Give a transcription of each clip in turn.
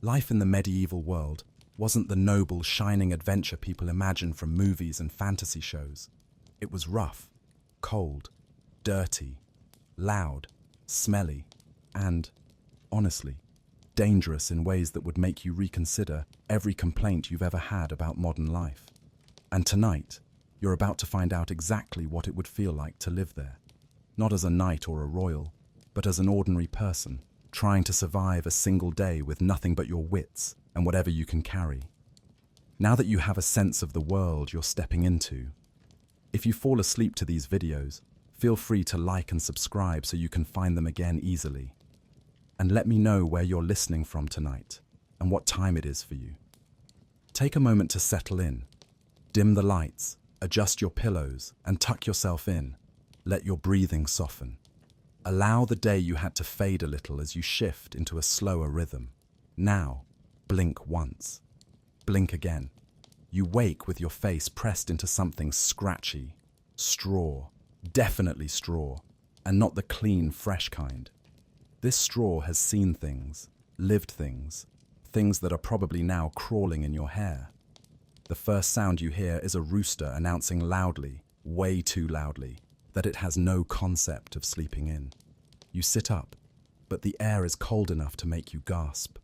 Life in the medieval world wasn't the noble, shining adventure people imagine from movies and fantasy shows. It was rough, cold, dirty, loud, smelly, and, honestly, dangerous in ways that would make you reconsider every complaint you've ever had about modern life. And tonight, you're about to find out exactly what it would feel like to live there. Not as a knight or a royal, but as an ordinary person, trying to survive a single day with nothing but your wits and whatever you can carry. Now that you have a sense of the world you're stepping into, if you fall asleep to these videos, feel free to like and subscribe so you can find them again easily. And let me know where you're listening from tonight and what time it is for you. Take a moment to settle in. Dim the lights, adjust your pillows, and tuck yourself in. Let your breathing soften. Allow the day you had to fade a little as you shift into a slower rhythm. Now, blink once. Blink again. You wake with your face pressed into something scratchy. Straw. Definitely straw. And not the clean, fresh kind. This straw has seen things, lived things, things that are probably now crawling in your hair. The first sound you hear is a rooster announcing loudly, way too loudly, that it has no concept of sleeping in. You sit up, but the air is cold enough to make you gasp.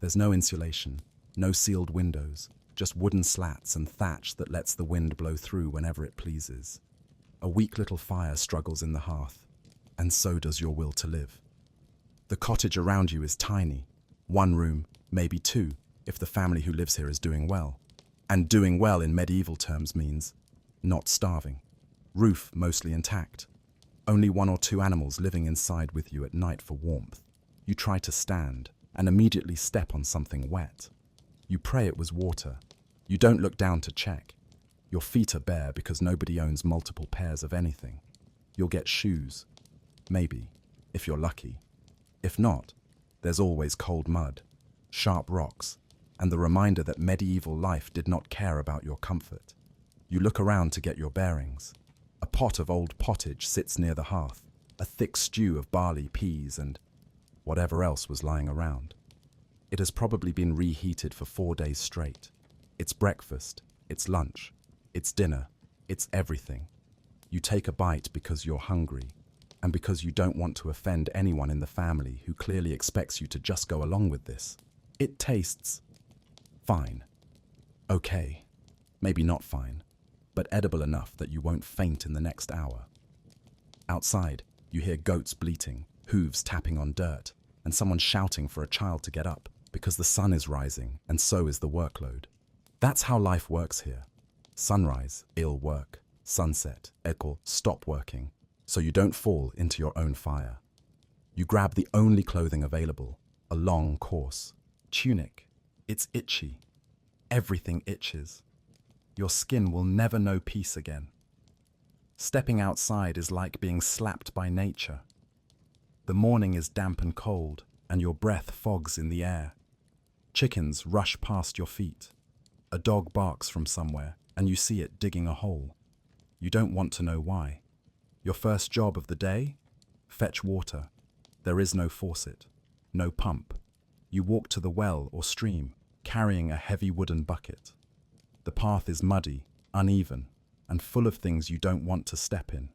There's no insulation, no sealed windows, just wooden slats and thatch that lets the wind blow through whenever it pleases. A weak little fire struggles in the hearth, and so does your will to live. The cottage around you is tiny, one room, maybe two, if the family who lives here is doing well. And doing well in medieval terms means not starving. Roof mostly intact. Only one or two animals living inside with you at night for warmth. You try to stand and immediately step on something wet. You pray it was water. You don't look down to check. Your feet are bare because nobody owns multiple pairs of anything. You'll get shoes. Maybe, if you're lucky. If not, there's always cold mud, sharp rocks, and the reminder that medieval life did not care about your comfort. You look around to get your bearings. A pot of old pottage sits near the hearth, a thick stew of barley, peas, and whatever else was lying around. It has probably been reheated for 4 days straight. It's breakfast, it's lunch, it's dinner, it's everything. You take a bite because you're hungry, and because you don't want to offend anyone in the family who clearly expects you to just go along with this. It tastes fine. Okay. Maybe not fine, but edible enough that you won't faint in the next hour. Outside, you hear goats bleating, hooves tapping on dirt, and someone shouting for a child to get up because the sun is rising and so is the workload. That's how life works here. Sunrise, ill work. Sunset, equal stop working, so you don't fall into your own fire. You grab the only clothing available, a long, coarse tunic. It's itchy. Everything itches. Your skin will never know peace again. Stepping outside is like being slapped by nature. The morning is damp and cold, and your breath fogs in the air. Chickens rush past your feet. A dog barks from somewhere, and you see it digging a hole. You don't want to know why. Your first job of the day? Fetch water. There is no faucet, no pump. You walk to the well or stream, carrying a heavy wooden bucket. The path is muddy, uneven, and full of things you don't want to step in.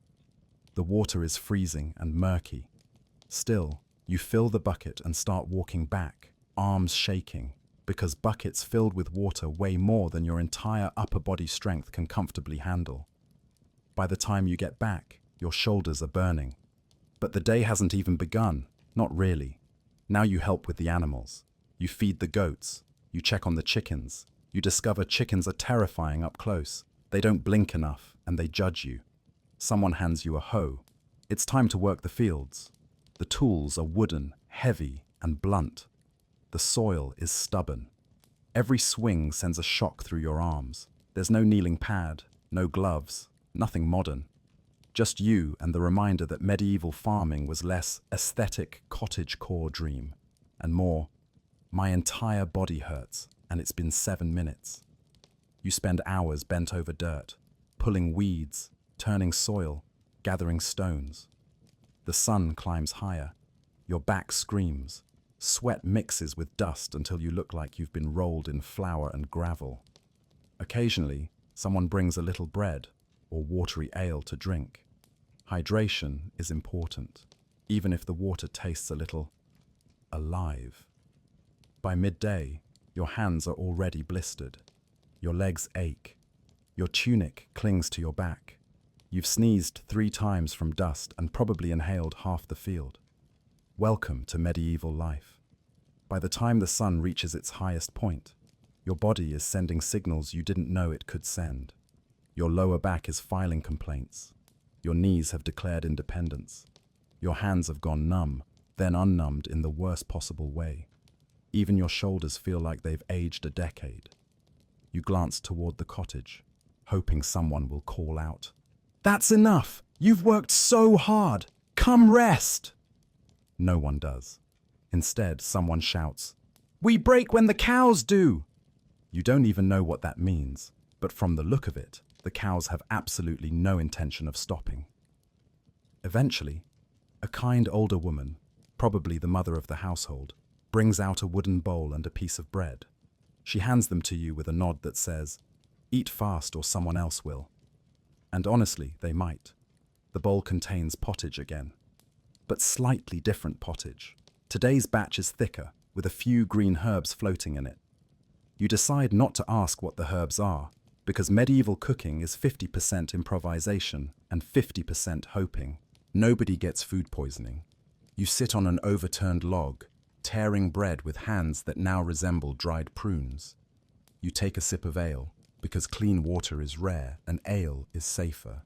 The water is freezing and murky. Still, you fill the bucket and start walking back, arms shaking, because buckets filled with water weigh more than your entire upper body strength can comfortably handle. By the time you get back, your shoulders are burning. But the day hasn't even begun, not really. Now you help with the animals. You feed the goats. You check on the chickens. You discover chickens are terrifying up close. They don't blink enough, and they judge you. Someone hands you a hoe. It's time to work the fields. The tools are wooden, heavy, and blunt. The soil is stubborn. Every swing sends a shock through your arms. There's no kneeling pad, no gloves, nothing modern. Just you and the reminder that medieval farming was less aesthetic cottagecore dream, and more, my entire body hurts, and it's been 7 minutes. You spend hours bent over dirt, pulling weeds, turning soil, gathering stones. The sun climbs higher. Your back screams. Sweat mixes with dust until you look like you've been rolled in flour and gravel. Occasionally, someone brings a little bread or watery ale to drink. Hydration is important, even if the water tastes a little alive. By midday, your hands are already blistered. Your legs ache. Your tunic clings to your back. You've sneezed 3 times from dust and probably inhaled half the field. Welcome to medieval life. By the time the sun reaches its highest point, your body is sending signals you didn't know it could send. Your lower back is filing complaints. Your knees have declared independence. Your hands have gone numb, then unnumbed in the worst possible way. Even your shoulders feel like they've aged a decade. You glance toward the cottage, hoping someone will call out, "That's enough! You've worked so hard! Come rest!" No one does. Instead, someone shouts, "We break when the cows do!" You don't even know what that means, but from the look of it, the cows have absolutely no intention of stopping. Eventually, a kind older woman, probably the mother of the household, brings out a wooden bowl and a piece of bread. She hands them to you with a nod that says, "Eat fast or someone else will." And honestly, they might. The bowl contains pottage again, but slightly different pottage. Today's batch is thicker, with a few green herbs floating in it. You decide not to ask what the herbs are, because medieval cooking is 50% improvisation and 50% hoping. Nobody gets food poisoning. You sit on an overturned log, tearing bread with hands that now resemble dried prunes. You take a sip of ale, because clean water is rare and ale is safer.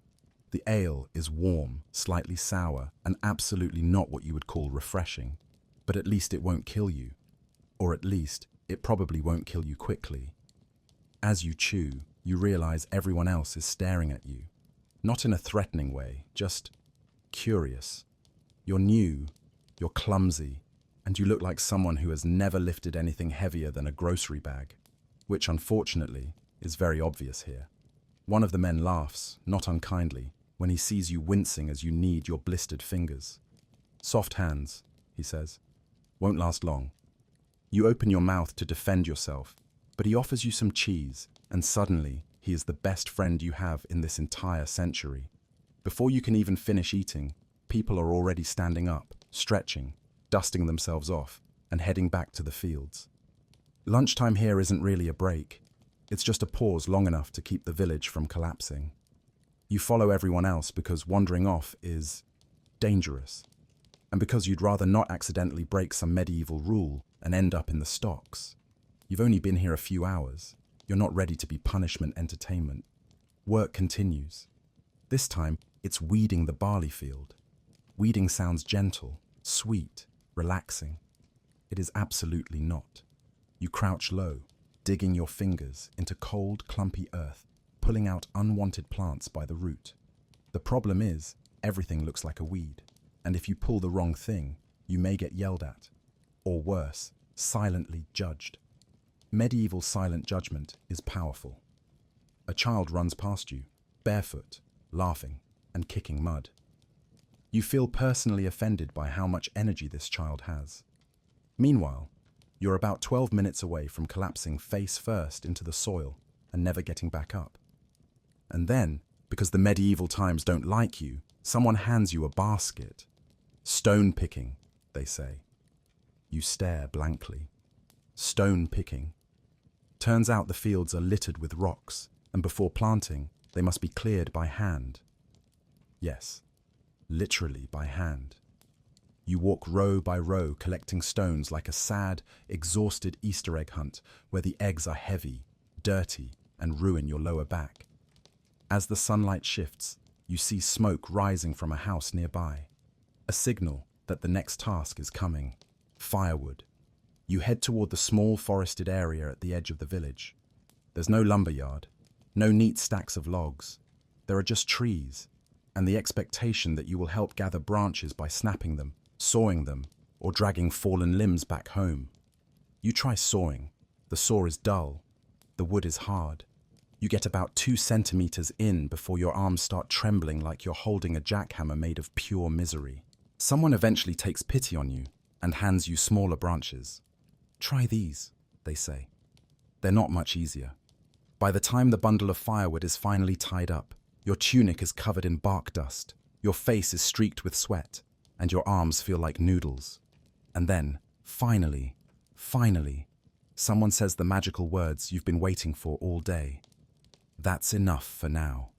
The ale is warm, slightly sour, and absolutely not what you would call refreshing. But at least it won't kill you. Or at least, it probably won't kill you quickly. As you chew, you realize everyone else is staring at you. Not in a threatening way, just curious. You're new, you're clumsy, and you look like someone who has never lifted anything heavier than a grocery bag, which unfortunately is very obvious here. One of the men laughs, not unkindly, when he sees you wincing as you knead your blistered fingers. "Soft hands," he says. "Won't last long." You open your mouth to defend yourself, but he offers you some cheese, and suddenly he is the best friend you have in this entire century. Before you can even finish eating, people are already standing up, stretching, dusting themselves off, and heading back to the fields. Lunchtime here isn't really a break. It's just a pause long enough to keep the village from collapsing. You follow everyone else because wandering off is dangerous, and because you'd rather not accidentally break some medieval rule and end up in the stocks. You've only been here a few hours. You're not ready to be punishment entertainment. Work continues. This time, it's weeding the barley field. Weeding sounds gentle, sweet, relaxing. It is absolutely not. You crouch low, digging your fingers into cold, clumpy earth, pulling out unwanted plants by the root. The problem is, everything looks like a weed, and if you pull the wrong thing, you may get yelled at, or worse, silently judged. Medieval silent judgment is powerful. A child runs past you, barefoot, laughing, and kicking mud. You feel personally offended by how much energy this child has. Meanwhile, you're about 12 minutes away from collapsing face first into the soil and never getting back up. And then, because the medieval times don't like you, someone hands you a basket. "Stone picking," they say. You stare blankly. Stone picking. Turns out the fields are littered with rocks, and before planting, they must be cleared by hand. Yes, literally by hand. You walk row by row collecting stones like a sad, exhausted Easter egg hunt where the eggs are heavy, dirty, and ruin your lower back. As the sunlight shifts, you see smoke rising from a house nearby. A signal that the next task is coming. Firewood. You head toward the small forested area at the edge of the village. There's no lumberyard, no neat stacks of logs. There are just trees, and the expectation that you will help gather branches by snapping them, sawing them, or dragging fallen limbs back home. You try sawing. The saw is dull. The wood is hard. You get about 2 centimeters in before your arms start trembling like you're holding a jackhammer made of pure misery. Someone eventually takes pity on you, and hands you smaller branches. "Try these," they say. They're not much easier. By the time the bundle of firewood is finally tied up, your tunic is covered in bark dust, your face is streaked with sweat, and your arms feel like noodles. And then, finally, someone says the magical words you've been waiting for all day. "That's enough for now."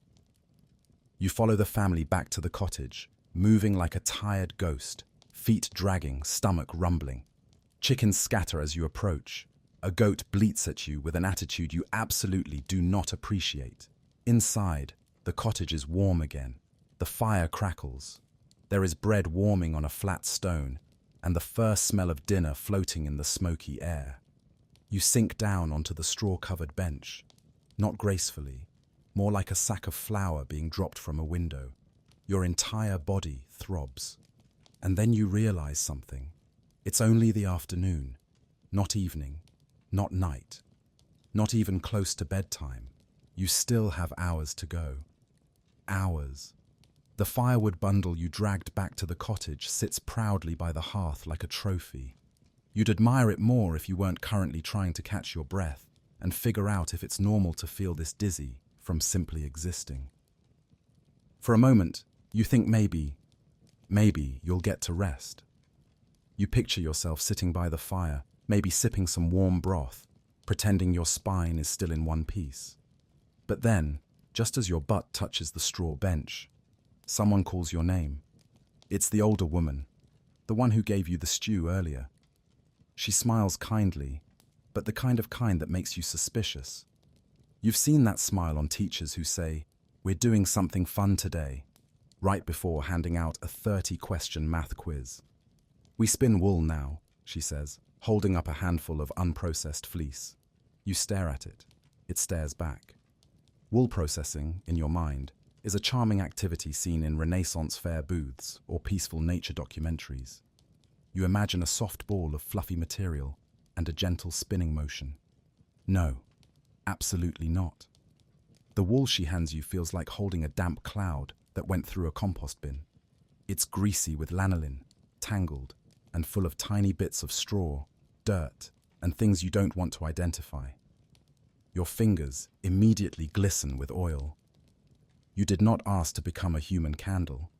You follow the family back to the cottage, moving like a tired ghost, feet dragging, stomach rumbling. Chickens scatter as you approach. A goat bleats at you with an attitude you absolutely do not appreciate. Inside, the cottage is warm again. The fire crackles. There is bread warming on a flat stone, and the first smell of dinner floating in the smoky air. You sink down onto the straw-covered bench, not gracefully, more like a sack of flour being dropped from a window. Your entire body throbs. And then you realize something. It's only the afternoon, not evening, not night, not even close to bedtime. You still have hours to go. Hours. The firewood bundle you dragged back to the cottage sits proudly by the hearth like a trophy. You'd admire it more if you weren't currently trying to catch your breath and figure out if it's normal to feel this dizzy from simply existing. For a moment, you think maybe you'll get to rest. You picture yourself sitting by the fire, maybe sipping some warm broth, pretending your spine is still in one piece. But then, just as your butt touches the straw bench, someone calls your name. It's the older woman, the one who gave you the stew earlier. She smiles kindly, but the kind that makes you suspicious. You've seen that smile on teachers who say, "We're doing something fun today," right before handing out a 30-question math quiz. "We spin wool now," she says, holding up a handful of unprocessed fleece. You stare at it. It stares back. Wool processing, in your mind, is a charming activity seen in Renaissance fair booths or peaceful nature documentaries. You imagine a soft ball of fluffy material and a gentle spinning motion. No, absolutely not. The wool she hands you feels like holding a damp cloud that went through a compost bin. It's greasy with lanolin, tangled, and full of tiny bits of straw, dirt, and things you don't want to identify. Your fingers immediately glisten with oil. You did not ask to become a human candle.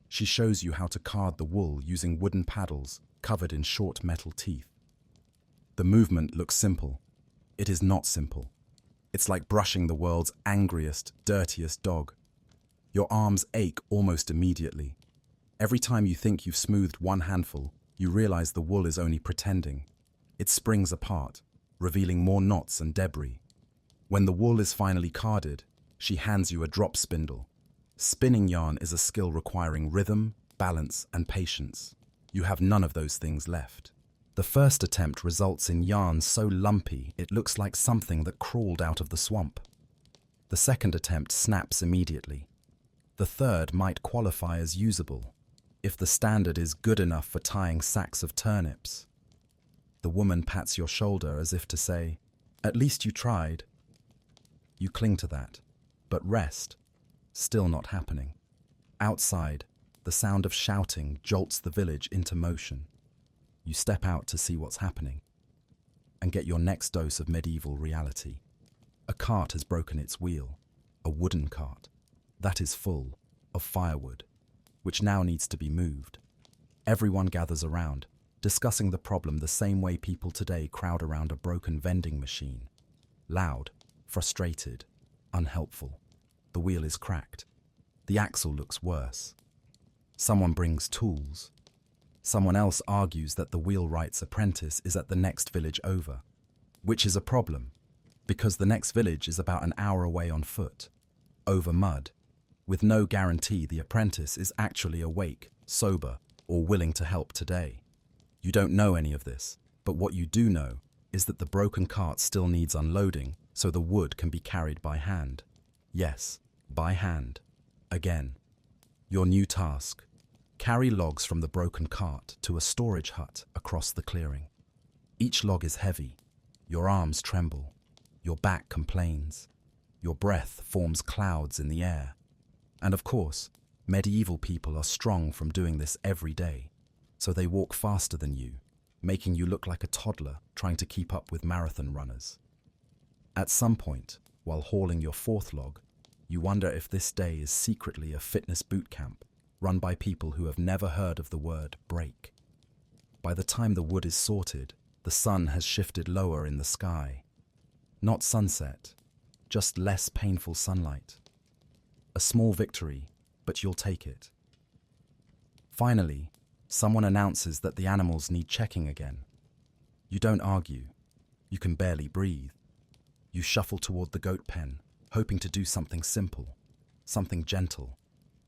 She shows you how to card the wool using wooden paddles covered in short metal teeth. The movement looks simple. It is not simple. It's like brushing the world's angriest, dirtiest dog. Your arms ache almost immediately. Every time you think you've smoothed one handful, you realize the wool is only pretending. It springs apart, revealing more knots and debris. When the wool is finally carded, she hands you a drop spindle. Spinning yarn is a skill requiring rhythm, balance, and patience. You have none of those things left. The first attempt results in yarn so lumpy it looks like something that crawled out of the swamp. The second attempt snaps immediately. The third might qualify as usable, if the standard is good enough for tying sacks of turnips. The woman pats your shoulder as if to say, "At least you tried." You cling to that, but rest, still not happening. Outside, the sound of shouting jolts the village into motion. You step out to see what's happening and get your next dose of medieval reality. A cart has broken its wheel, a wooden cart that is full of firewood, which now needs to be moved. Everyone gathers around, discussing the problem the same way people today crowd around a broken vending machine. Loud, frustrated, unhelpful. The wheel is cracked. The axle looks worse. Someone brings tools. Someone else argues that the wheelwright's apprentice is at the next village over, which is a problem, because the next village is about an hour away on foot, over mud, with no guarantee the apprentice is actually awake, sober, or willing to help today. You don't know any of this, but what you do know is that the broken cart still needs unloading so the wood can be carried by hand. Yes, by hand. Again. Your new task: carry logs from the broken cart to a storage hut across the clearing. Each log is heavy. Your arms tremble. Your back complains. Your breath forms clouds in the air. And of course, medieval people are strong from doing this every day. So they walk faster than you, making you look like a toddler trying to keep up with marathon runners. At some point, while hauling your fourth log, you wonder if this day is secretly a fitness boot camp run by people who have never heard of the word break. By the time the wood is sorted, the sun has shifted lower in the sky. Not sunset, just less painful sunlight. A small victory, but you'll take it. Finally, someone announces that the animals need checking again. You don't argue. You can barely breathe. You shuffle toward the goat pen, hoping to do something simple, something gentle.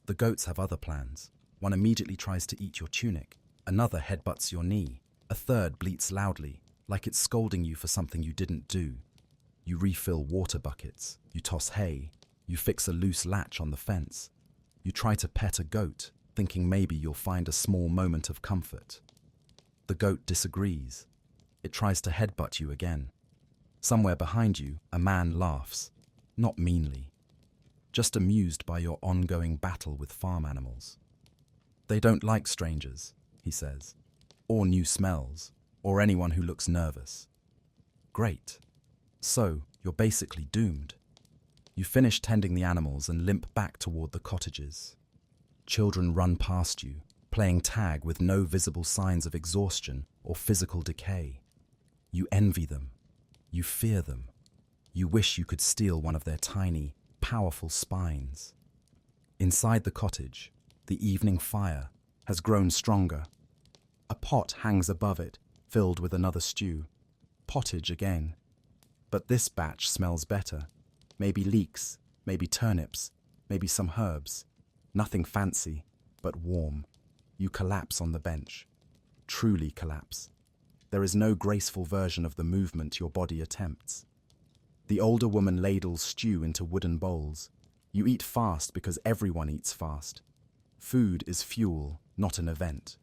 The goats have other plans. One immediately tries to eat your tunic. Another headbutts your knee. A third bleats loudly, like it's scolding you for something you didn't do. You refill water buckets. You toss hay. You fix a loose latch on the fence. You try to pet a goat, thinking maybe you'll find a small moment of comfort. The goat disagrees. It tries to headbutt you again. Somewhere behind you, a man laughs, not meanly, just amused by your ongoing battle with farm animals. They don't like strangers, he says, or new smells, or anyone who looks nervous. Great. So, you're basically doomed. You finish tending the animals and limp back toward the cottages. Children run past you, playing tag with no visible signs of exhaustion or physical decay. You envy them. You fear them. You wish you could steal one of their tiny, powerful spines. Inside the cottage, the evening fire has grown stronger. A pot hangs above it, filled with another stew. Pottage again. But this batch smells better. Maybe leeks, maybe turnips, maybe some herbs. Nothing fancy, but warm. You collapse on the bench. Truly collapse. There is no graceful version of the movement your body attempts. The older woman ladles stew into wooden bowls. You eat fast because everyone eats fast. Food is fuel, not an event.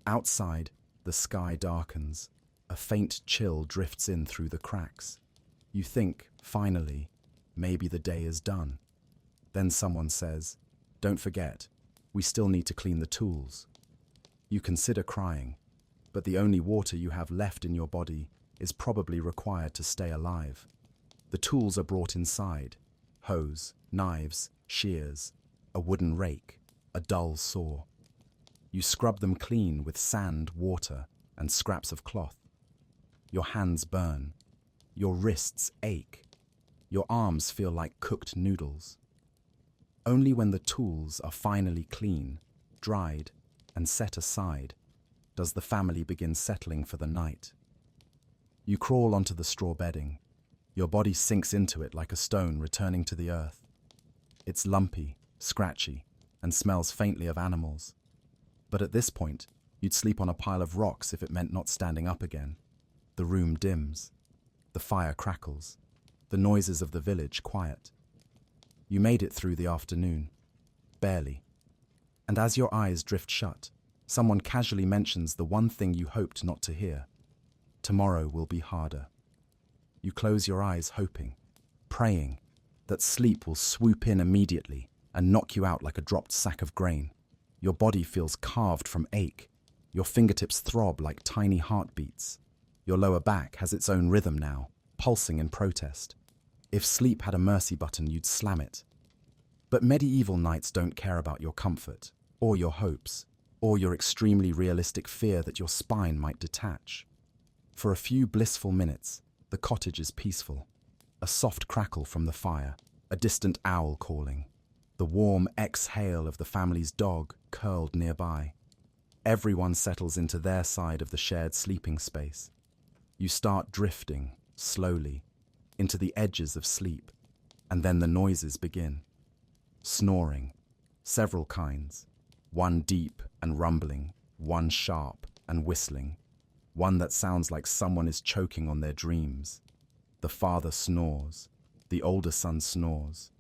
Outside, the sky darkens. A faint chill drifts in through the cracks. You think, finally, maybe the day is done. Then someone says, "Don't forget, we still need to clean the tools." You consider crying, but the only water you have left in your body is probably required to stay alive. The tools are brought inside: hose, knives, shears, a wooden rake, a dull saw. You scrub them clean with sand, water, and scraps of cloth. Your hands burn. Your wrists ache. Your arms feel like cooked noodles. Only when the tools are finally clean, dried, and set aside does the family begin settling for the night. You crawl onto the straw bedding. Your body sinks into it like a stone returning to the earth. It's lumpy, scratchy, and smells faintly of animals. But at this point, you'd sleep on a pile of rocks if it meant not standing up again. The room dims. The fire crackles. The noises of the village quiet. You made it through the afternoon. Barely. And as your eyes drift shut, someone casually mentions the one thing you hoped not to hear. Tomorrow will be harder. You close your eyes hoping, praying, that sleep will swoop in immediately and knock you out like a dropped sack of grain. Your body feels carved from ache. Your fingertips throb like tiny heartbeats. Your lower back has its own rhythm now, pulsing in protest. If sleep had a mercy button, you'd slam it. But medieval nights don't care about your comfort, or your hopes, or your extremely realistic fear that your spine might detach. For a few blissful minutes, the cottage is peaceful. A soft crackle from the fire, a distant owl calling, the warm exhale of the family's dog curled nearby. Everyone settles into their side of the shared sleeping space. You start drifting, slowly, into the edges of sleep, and then the noises begin. Snoring, several kinds, one deep and rumbling, one sharp and whistling, one that sounds like someone is choking on their dreams. The father snores, the older son snores,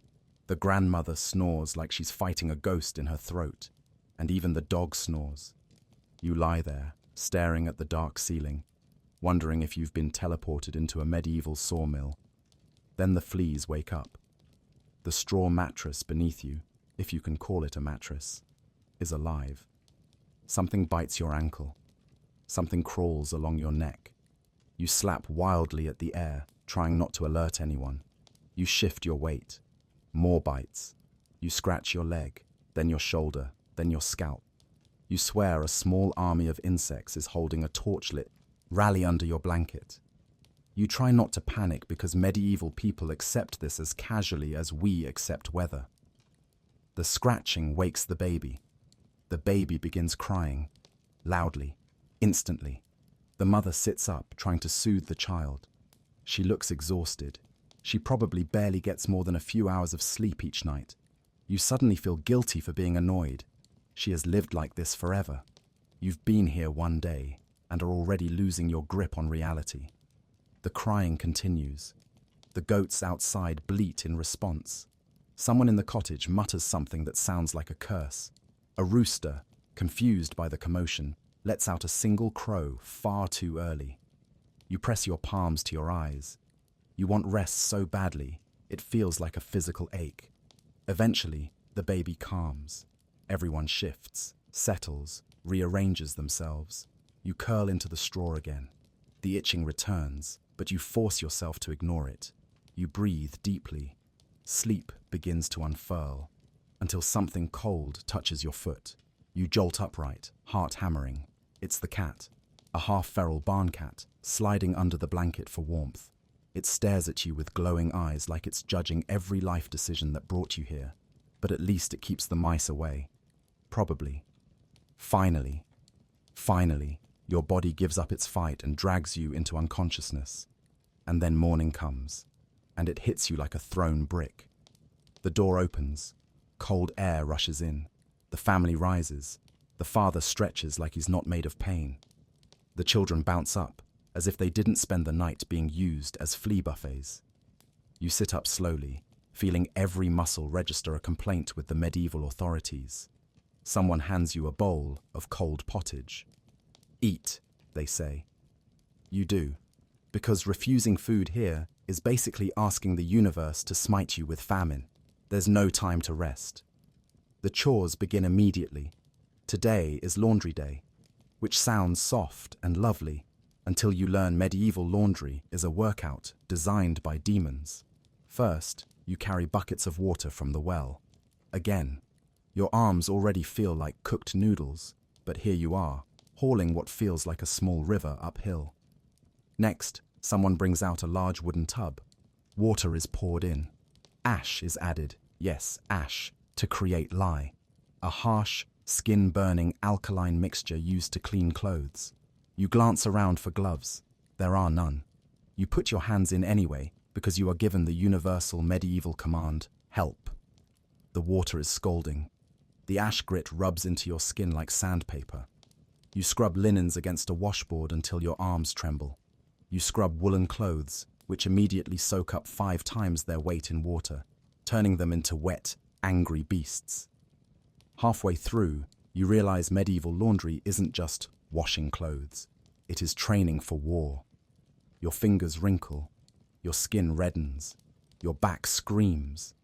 the grandmother snores like she's fighting a ghost in her throat, and even the dog snores. You lie there, staring at the dark ceiling, wondering if you've been teleported into a medieval sawmill. Then the fleas wake up. The straw mattress beneath you, if you can call it a mattress, is alive. Something bites your ankle. Something crawls along your neck. You slap wildly at the air, trying not to alert anyone. You shift your weight. More bites. You scratch your leg, then your shoulder, then your scalp. You swear a small army of insects is holding a torch lit. Rally under your blanket. You try not to panic because medieval people accept this as casually as we accept weather. The scratching wakes the baby. The baby begins crying, loudly, instantly. The mother sits up, trying to soothe the child. She looks exhausted. She probably barely gets more than a few hours of sleep each night. You suddenly feel guilty for being annoyed. She has lived like this forever. You've been here one day and are already losing your grip on reality. The crying continues. The goats outside bleat in response. Someone in the cottage mutters something that sounds like a curse. A rooster, confused by the commotion, lets out a single crow far too early. You press your palms to your eyes. You want rest so badly, it feels like a physical ache. Eventually, the baby calms. Everyone shifts, settles, rearranges themselves. You curl into the straw again. The itching returns, but you force yourself to ignore it. You breathe deeply. Sleep begins to unfurl, until something cold touches your foot. You jolt upright, heart hammering. It's the cat, a half-feral barn cat, sliding under the blanket for warmth. It stares at you with glowing eyes like it's judging every life decision that brought you here. But at least it keeps the mice away. Probably. Finally, your body gives up its fight and drags you into unconsciousness. And then morning comes, and it hits you like a thrown brick. The door opens. Cold air rushes in. The family rises. The father stretches like he's not made of pain. The children bounce up, as if they didn't spend the night being used as flea buffets. You sit up slowly, feeling every muscle register a complaint with the medieval authorities. Someone hands you a bowl of cold pottage. Eat, they say. You do, because refusing food here is basically asking the universe to smite you with famine. There's no time to rest. The chores begin immediately. Today is laundry day, which sounds soft and lovely until you learn medieval laundry is a workout designed by demons. First, you carry buckets of water from the well. Again, your arms already feel like cooked noodles, but here you are, hauling what feels like a small river uphill. Next, someone brings out a large wooden tub. Water is poured in. Ash is added, yes, ash, to create lye, a harsh, skin-burning alkaline mixture used to clean clothes. You glance around for gloves. There are none. You put your hands in anyway because you are given the universal medieval command, help. The water is scalding. The ash grit rubs into your skin like sandpaper. You scrub linens against a washboard until your arms tremble. You scrub woolen clothes, which immediately soak up 5 times their weight in water, turning them into wet, angry beasts. Halfway through, you realize medieval laundry isn't just washing clothes. It is training for war. Your fingers wrinkle. Your skin reddens. Your back screams.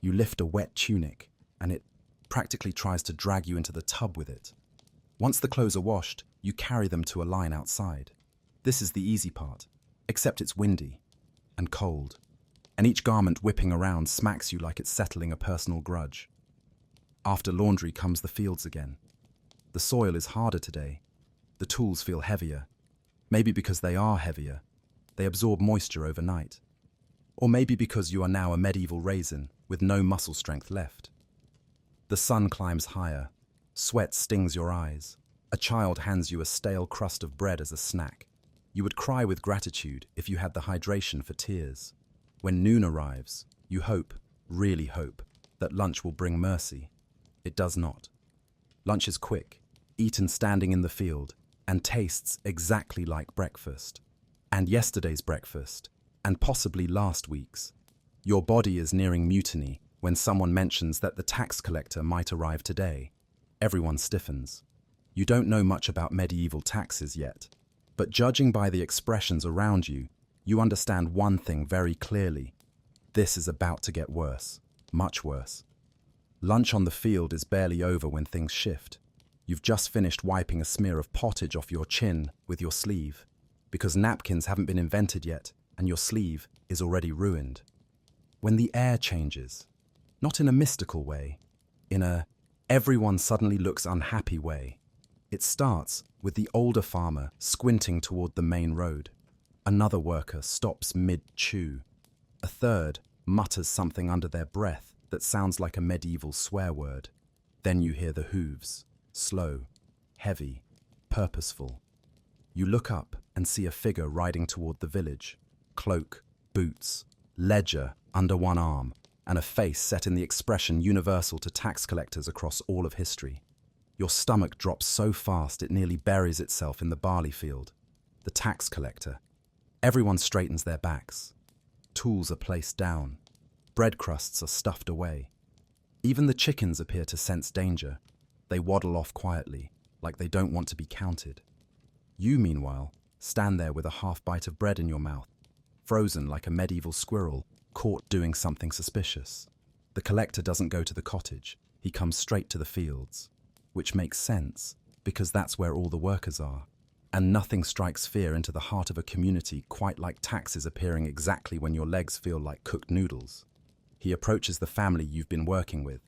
You lift a wet tunic, and it practically tries to drag you into the tub with it. Once the clothes are washed, you carry them to a line outside. This is the easy part, except it's windy and cold, and each garment whipping around smacks you like it's settling a personal grudge. After laundry comes the fields again. The soil is harder today. The tools feel heavier. Maybe because they are heavier. They absorb moisture overnight. Or maybe because you are now a medieval raisin with no muscle strength left. The sun climbs higher. Sweat stings your eyes. A child hands you a stale crust of bread as a snack. You would cry with gratitude if you had the hydration for tears. When noon arrives, you hope, really hope, that lunch will bring mercy. It does not. Lunch is quick, eaten standing in the field, and tastes exactly like breakfast. And yesterday's breakfast, and possibly last week's. Your body is nearing mutiny when someone mentions that the tax collector might arrive today. Everyone stiffens. You don't know much about medieval taxes yet, but judging by the expressions around you, you understand one thing very clearly. This is about to get worse, much worse. Lunch on the field is barely over when things shift. You've just finished wiping a smear of pottage off your chin with your sleeve, because napkins haven't been invented yet and your sleeve is already ruined. When the air changes, not in a mystical way, in a everyone suddenly looks unhappy way, it starts with the older farmer squinting toward the main road. Another worker stops mid-chew. A third mutters something under their breath that sounds like a medieval swear word. Then you hear the hooves, slow, heavy, purposeful. You look up and see a figure riding toward the village, cloak, boots, ledger under one arm, and a face set in the expression universal to tax collectors across all of history. Your stomach drops so fast it nearly buries itself in the barley field. The tax collector. Everyone straightens their backs. Tools are placed down. Bread crusts are stuffed away. Even the chickens appear to sense danger. They waddle off quietly, like they don't want to be counted. You, meanwhile, stand there with a half bite of bread in your mouth, frozen like a medieval squirrel caught doing something suspicious. The collector doesn't go to the cottage. He comes straight to the fields, which makes sense because that's where all the workers are. And nothing strikes fear into the heart of a community quite like taxes appearing exactly when your legs feel like cooked noodles. He approaches the family you've been working with.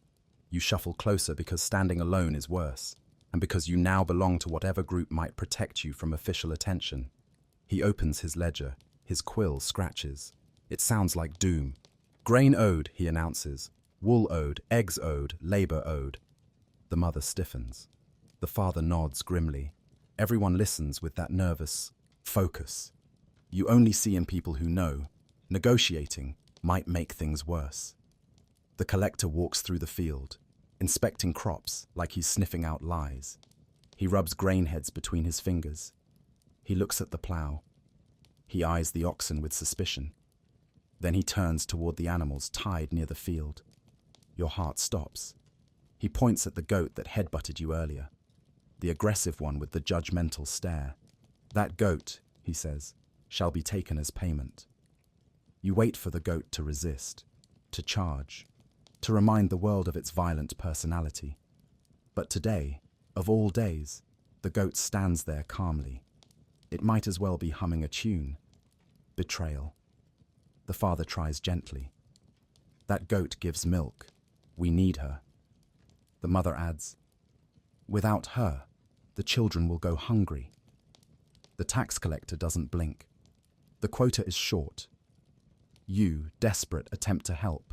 You shuffle closer because standing alone is worse, and because you now belong to whatever group might protect you from official attention. He opens his ledger. His quill scratches. It sounds like doom. Grain owed, he announces. Wool owed, eggs owed, labor owed. The mother stiffens. The father nods grimly. Everyone listens with that nervous focus you only see in people who know negotiating might make things worse. The collector walks through the field, inspecting crops like he's sniffing out lies. He rubs grain heads between his fingers. He looks at the plow. He eyes the oxen with suspicion. Then he turns toward the animals tied near the field. Your heart stops. He points at the goat that headbutted you earlier, the aggressive one with the judgmental stare. That goat, he says, shall be taken as payment. You wait for the goat to resist, to charge, to remind the world of its violent personality. But today, of all days, the goat stands there calmly. It might as well be humming a tune. Betrayal. The father tries gently. That goat gives milk. We need her. The mother adds, without her, the children will go hungry. The tax collector doesn't blink. The quota is short. You, desperate, attempt to help.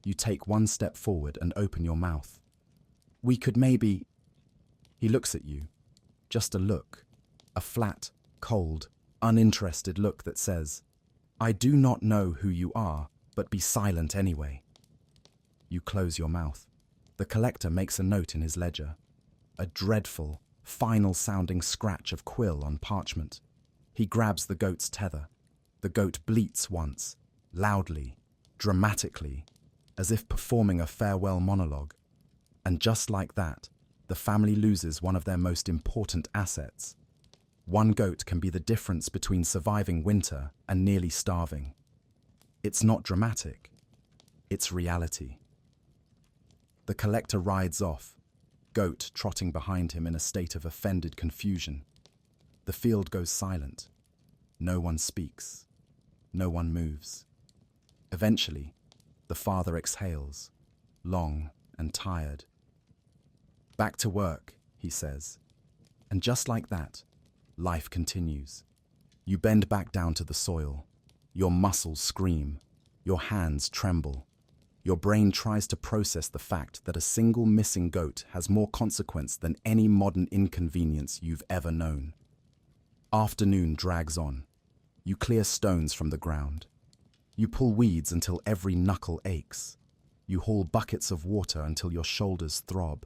You take one step forward and open your mouth. We could maybe... He looks at you. Just a look. A flat, cold, uninterested look that says, I do not know who you are, but be silent anyway. You close your mouth. The collector makes a note in his ledger. A dreadful, final-sounding scratch of quill on parchment. He grabs the goat's tether. The goat bleats once, loudly, dramatically, as if performing a farewell monologue. And just like that, the family loses one of their most important assets. One goat can be the difference between surviving winter and nearly starving. It's not dramatic. It's reality. The collector rides off, goat trotting behind him in a state of offended confusion. The field goes silent. No one speaks. No one moves. Eventually, the father exhales, long and tired. Back to work, he says. And just like that, life continues. You bend back down to the soil. Your muscles scream. Your hands tremble. Your brain tries to process the fact that a single missing goat has more consequence than any modern inconvenience you've ever known. Afternoon drags on. You clear stones from the ground. You pull weeds until every knuckle aches. You haul buckets of water until your shoulders throb.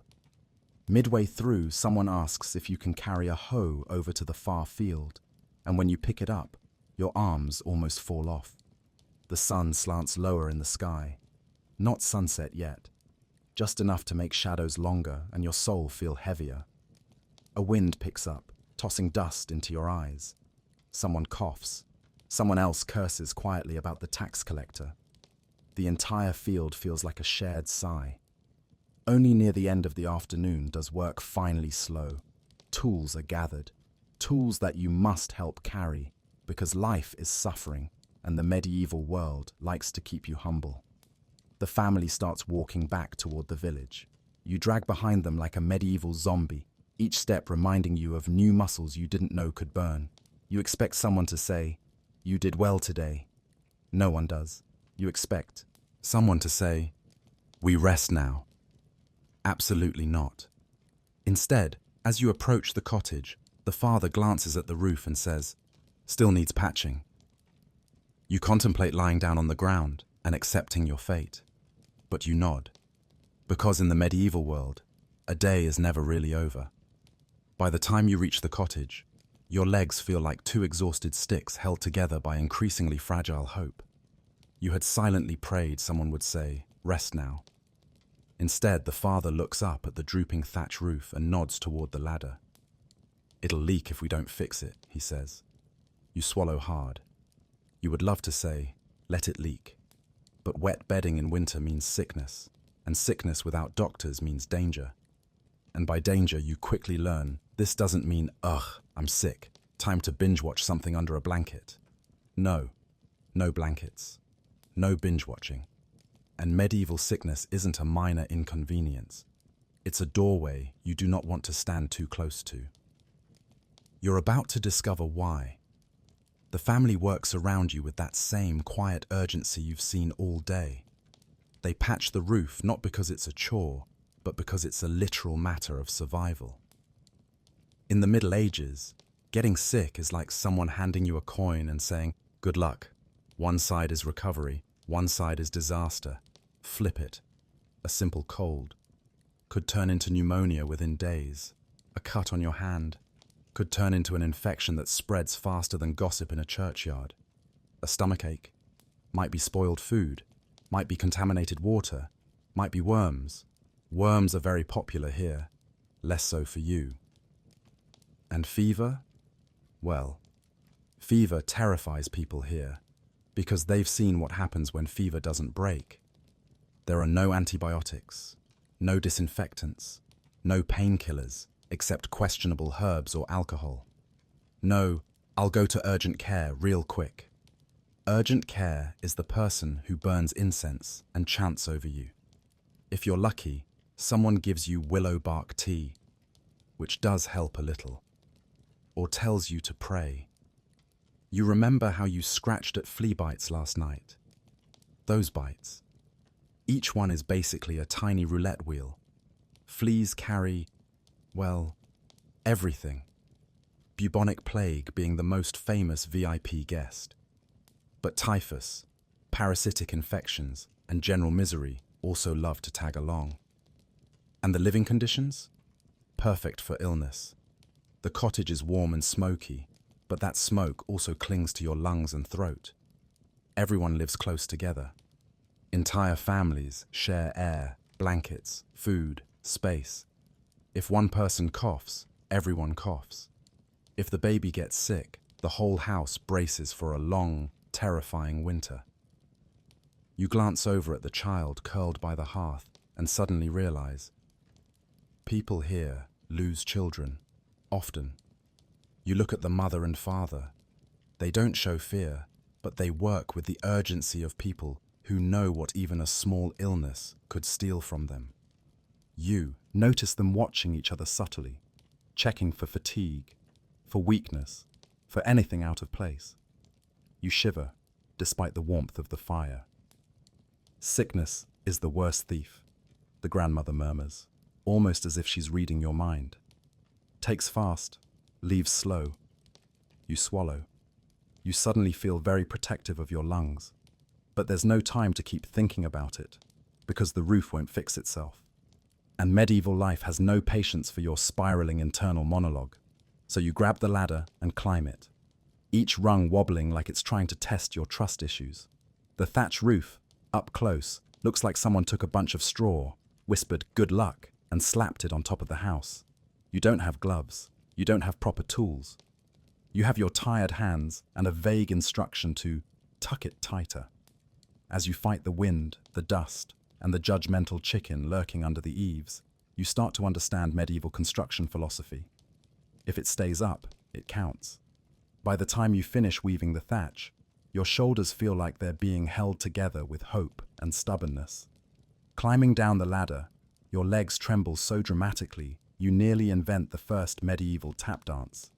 Midway through, someone asks if you can carry a hoe over to the far field, and when you pick it up, your arms almost fall off. The sun slants lower in the sky. Not sunset yet, just enough to make shadows longer and your soul feel heavier. A wind picks up, tossing dust into your eyes. Someone coughs. Someone else curses quietly about the tax collector. The entire field feels like a shared sigh. Only near the end of the afternoon does work finally slow. Tools are gathered, tools that you must help carry, because life is suffering and the medieval world likes to keep you humble. The family starts walking back toward the village. You drag behind them like a medieval zombie, each step reminding you of new muscles you didn't know could burn. You expect someone to say, "You did well today." No one does. You expect someone to say, "We rest now." Absolutely not. Instead, as you approach the cottage, the father glances at the roof and says, "Still needs patching." You contemplate lying down on the ground and accepting your fate. But you nod. Because in the medieval world, a day is never really over. By the time you reach the cottage, your legs feel like two exhausted sticks held together by increasingly fragile hope. You had silently prayed someone would say, "Rest now." Instead, the father looks up at the drooping thatch roof and nods toward the ladder. "It'll leak if we don't fix it," he says. You swallow hard. You would love to say, "Let it leak." But wet bedding in winter means sickness, and sickness without doctors means danger. And by danger, you quickly learn, this doesn't mean, "Ugh, I'm sick, time to binge watch something under a blanket." No, no blankets, no binge watching. And medieval sickness isn't a minor inconvenience. It's a doorway you do not want to stand too close to. You're about to discover why. The family works around you with that same quiet urgency you've seen all day. They patch the roof not because it's a chore, but because it's a literal matter of survival. In the Middle Ages, getting sick is like someone handing you a coin and saying, "Good luck. One side is recovery, one side is disaster. Flip it." A simple cold could turn into pneumonia within days. A cut on your hand could turn into an infection that spreads faster than gossip in a churchyard. A stomachache might be spoiled food, might be contaminated water, might be worms. Worms are very popular here, less so for you. And fever? Well, fever terrifies people here because they've seen what happens when fever doesn't break. There are no antibiotics, no disinfectants, no painkillers, except questionable herbs or alcohol. No, "I'll go to urgent care real quick." Urgent care is the person who burns incense and chants over you. If you're lucky, someone gives you willow bark tea, which does help a little, or tells you to pray. You remember how you scratched at flea bites last night. Those bites. Each one is basically a tiny roulette wheel. Fleas carry, well, everything. Bubonic plague being the most famous VIP guest. But typhus, parasitic infections, and general misery also love to tag along. And the living conditions? Perfect for illness. The cottage is warm and smoky, but that smoke also clings to your lungs and throat. Everyone lives close together. Entire families share air, blankets, food, space. If one person coughs, everyone coughs. If the baby gets sick, the whole house braces for a long, terrifying winter. You glance over at the child curled by the hearth and suddenly realize, people here lose children, often. You look at the mother and father. They don't show fear, but they work with the urgency of people who know what even a small illness could steal from them. You notice them watching each other subtly, checking for fatigue, for weakness, for anything out of place. You shiver, despite the warmth of the fire. "Sickness is the worst thief," the grandmother murmurs, almost as if she's reading your mind. "Takes fast, leaves slow." You swallow. You suddenly feel very protective of your lungs. But there's no time to keep thinking about it, because the roof won't fix itself. And medieval life has no patience for your spiraling internal monologue. So you grab the ladder and climb it, each rung wobbling like it's trying to test your trust issues. The thatch roof, up close, looks like someone took a bunch of straw, whispered "good luck," and slapped it on top of the house. You don't have gloves. You don't have proper tools. You have your tired hands and a vague instruction to tuck it tighter. As you fight the wind, the dust, and the judgmental chicken lurking under the eaves, you start to understand medieval construction philosophy. If it stays up, it counts. By the time you finish weaving the thatch, your shoulders feel like they're being held together with hope and stubbornness. Climbing down the ladder, your legs tremble so dramatically you nearly invent the first medieval tap dance.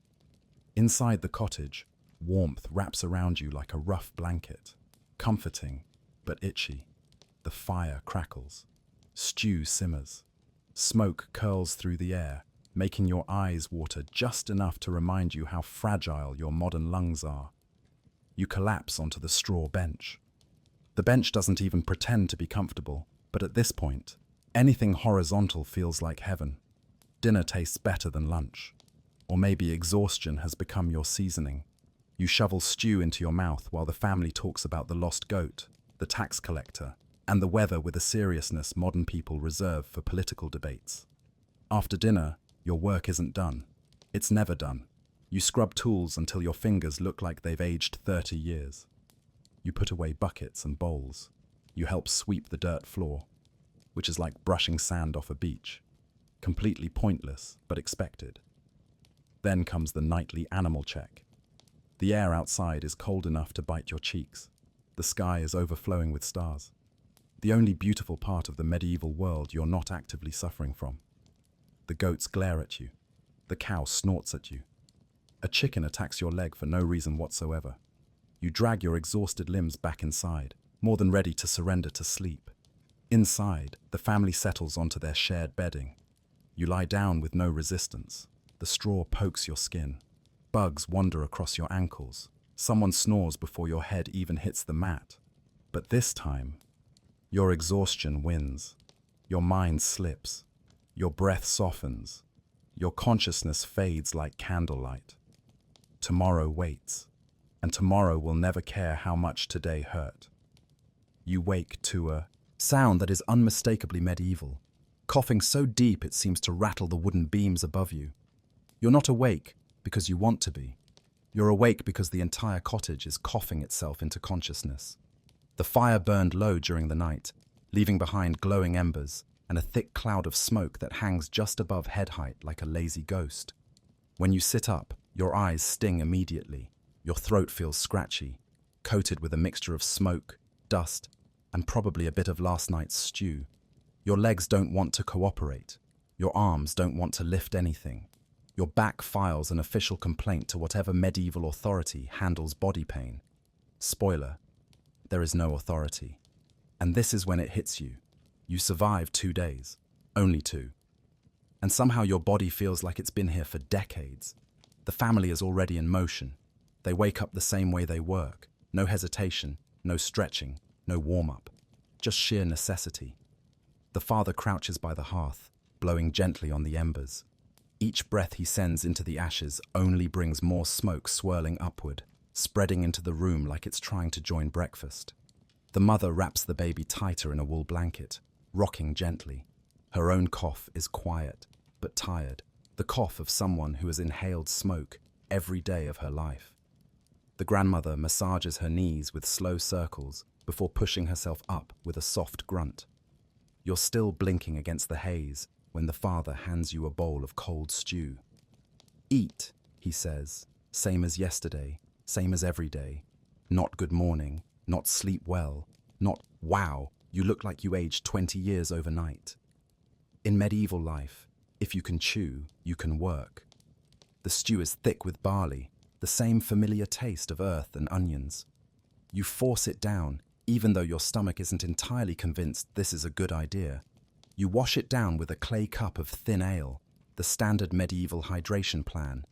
Inside the cottage, warmth wraps around you like a rough blanket, comforting but itchy. The fire crackles. Stew simmers. Smoke curls through the air, making your eyes water just enough to remind you how fragile your modern lungs are. You collapse onto the straw bench. The bench doesn't even pretend to be comfortable, but at this point, anything horizontal feels like heaven. Dinner tastes better than lunch. Or maybe exhaustion has become your seasoning. You shovel stew into your mouth while the family talks about the lost goat, the tax collector, and the weather with a seriousness modern people reserve for political debates. After dinner, your work isn't done. It's never done. You scrub tools until your fingers look like they've aged 30 years. You put away buckets and bowls. You help sweep the dirt floor, which is like brushing sand off a beach. Completely pointless, but expected. Then comes the nightly animal check. The air outside is cold enough to bite your cheeks. The sky is overflowing with stars. The only beautiful part of the medieval world you're not actively suffering from. The goats glare at you. The cow snorts at you. A chicken attacks your leg for no reason whatsoever. You drag your exhausted limbs back inside, more than ready to surrender to sleep. Inside, the family settles onto their shared bedding. You lie down with no resistance. The straw pokes your skin. Bugs wander across your ankles. Someone snores before your head even hits the mat. But this time, your exhaustion wins. Your mind slips. Your breath softens. Your consciousness fades like candlelight. Tomorrow waits, and tomorrow will never care how much today hurt. You wake to a sound that is unmistakably medieval, coughing so deep it seems to rattle the wooden beams above you. You're not awake because you want to be. You're awake because the entire cottage is coughing itself into consciousness. The fire burned low during the night, leaving behind glowing embers and a thick cloud of smoke that hangs just above head height like a lazy ghost. When you sit up, your eyes sting immediately. Your throat feels scratchy, coated with a mixture of smoke, dust, and probably a bit of last night's stew. Your legs don't want to cooperate. Your arms don't want to lift anything. Your back files an official complaint to whatever medieval authority handles body pain. Spoiler, there is no authority. And this is when it hits you. You survived 2 days. Only 2. And somehow your body feels like it's been here for decades. The family is already in motion. They wake up the same way they work. No hesitation, no stretching, no warm-up. Just sheer necessity. The father crouches by the hearth, blowing gently on the embers. Each breath he sends into the ashes only brings more smoke swirling upward, spreading into the room like it's trying to join breakfast. The mother wraps the baby tighter in a wool blanket, rocking gently. Her own cough is quiet, but tired, the cough of someone who has inhaled smoke every day of her life. The grandmother massages her knees with slow circles before pushing herself up with a soft grunt. You're still blinking against the haze when the father hands you a bowl of cold stew. "Eat," he says, same as yesterday, same as every day. Not good morning, not sleep well, not, wow, you look like you aged 20 years overnight. In medieval life, if you can chew, you can work. The stew is thick with barley, the same familiar taste of earth and onions. You force it down, even though your stomach isn't entirely convinced this is a good idea. You wash it down with a clay cup of thin ale, the standard medieval hydration plan.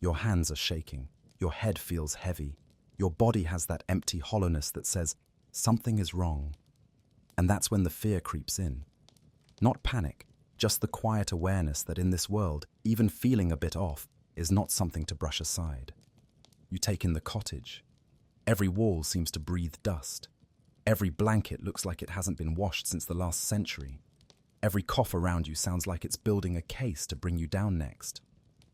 Your hands are shaking, your head feels heavy, your body has that empty hollowness that says, something is wrong. And that's when the fear creeps in. Not panic, just the quiet awareness that in this world, even feeling a bit off is not something to brush aside. You take in the cottage. Every wall seems to breathe dust. Every blanket looks like it hasn't been washed since the last century. Every cough around you sounds like it's building a case to bring you down next.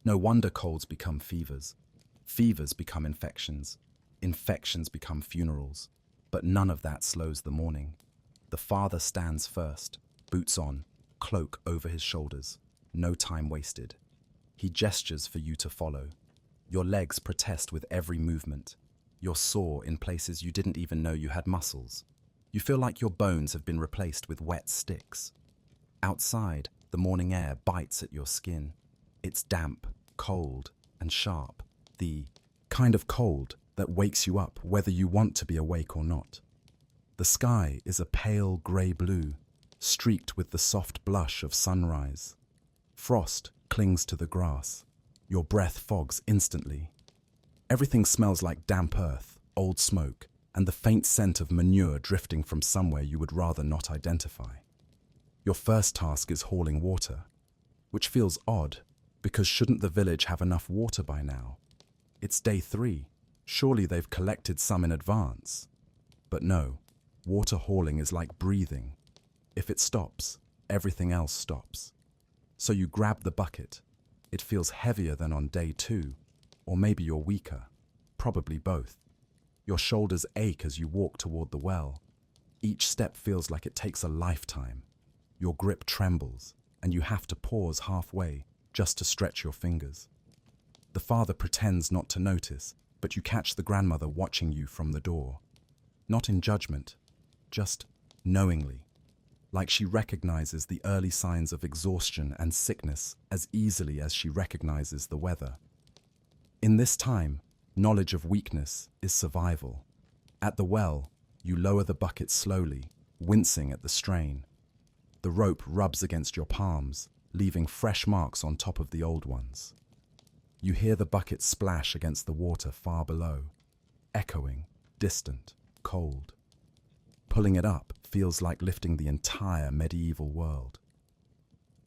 No wonder colds become fevers. Fevers become infections. Infections become funerals. But none of that slows the mourning. The father stands first, boots on, cloak over his shoulders. No time wasted. He gestures for you to follow. Your legs protest with every movement. You're sore in places you didn't even know you had muscles. You feel like your bones have been replaced with wet sticks. Outside, the morning air bites at your skin. It's damp, cold, and sharp. The kind of cold that wakes you up whether you want to be awake or not. The sky is a pale grey blue, streaked with the soft blush of sunrise. Frost clings to the grass. Your breath fogs instantly. Everything smells like damp earth, old smoke, and the faint scent of manure drifting from somewhere you would rather not identify. Your first task is hauling water, which feels odd, because shouldn't the village have enough water by now? It's day 3. Surely they've collected some in advance. But no, water hauling is like breathing. If it stops, everything else stops. So you grab the bucket. It feels heavier than on day 2, or maybe you're weaker, probably both. Your shoulders ache as you walk toward the well. Each step feels like it takes a lifetime. Your grip trembles, and you have to pause halfway just to stretch your fingers. The father pretends not to notice, but you catch the grandmother watching you from the door. Not in judgment, just knowingly, like she recognizes the early signs of exhaustion and sickness as easily as she recognizes the weather. In this time, knowledge of weakness is survival. At the well, you lower the bucket slowly, wincing at the strain. The rope rubs against your palms, leaving fresh marks on top of the old ones. You hear the bucket splash against the water far below, echoing, distant, cold. Pulling it up feels like lifting the entire medieval world.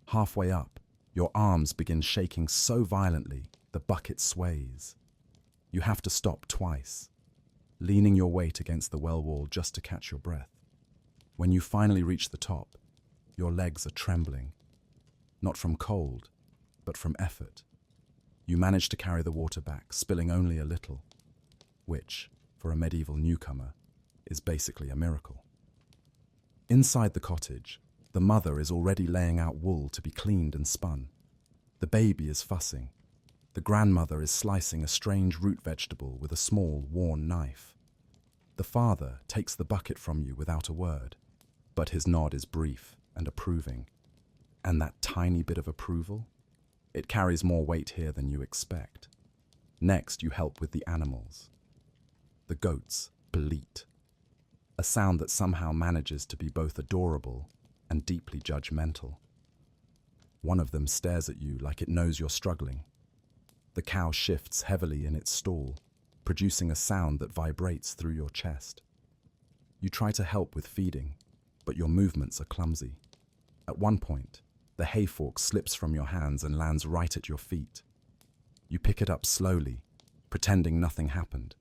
Halfway up, your arms begin shaking so violently the bucket sways. You have to stop twice, leaning your weight against the well wall just to catch your breath. When you finally reach the top, your legs are trembling, not from cold, but from effort. You manage to carry the water back, spilling only a little, which, for a medieval newcomer, is basically a miracle. Inside the cottage, the mother is already laying out wool to be cleaned and spun. The baby is fussing. The grandmother is slicing a strange root vegetable with a small, worn knife. The father takes the bucket from you without a word, but his nod is brief and approving. And that tiny bit of approval? It carries more weight here than you expect. Next, you help with the animals. The goats bleat, a sound that somehow manages to be both adorable and deeply judgmental. One of them stares at you like it knows you're struggling. The cow shifts heavily in its stall, producing a sound that vibrates through your chest. You try to help with feeding, but your movements are clumsy. At one point, the hay fork slips from your hands and lands right at your feet. You pick it up slowly, pretending nothing happened,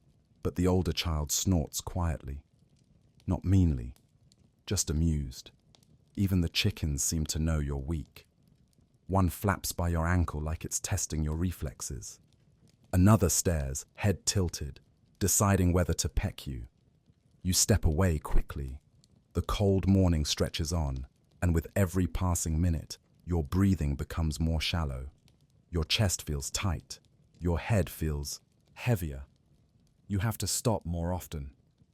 but the older child snorts quietly. Not meanly, just amused. Even the chickens seem to know you're weak. One flaps by your ankle like it's testing your reflexes. Another stares, head tilted, deciding whether to peck you. You step away quickly. The cold morning stretches on, and with every passing minute, your breathing becomes more shallow. Your chest feels tight. Your head feels heavier. You have to stop more often,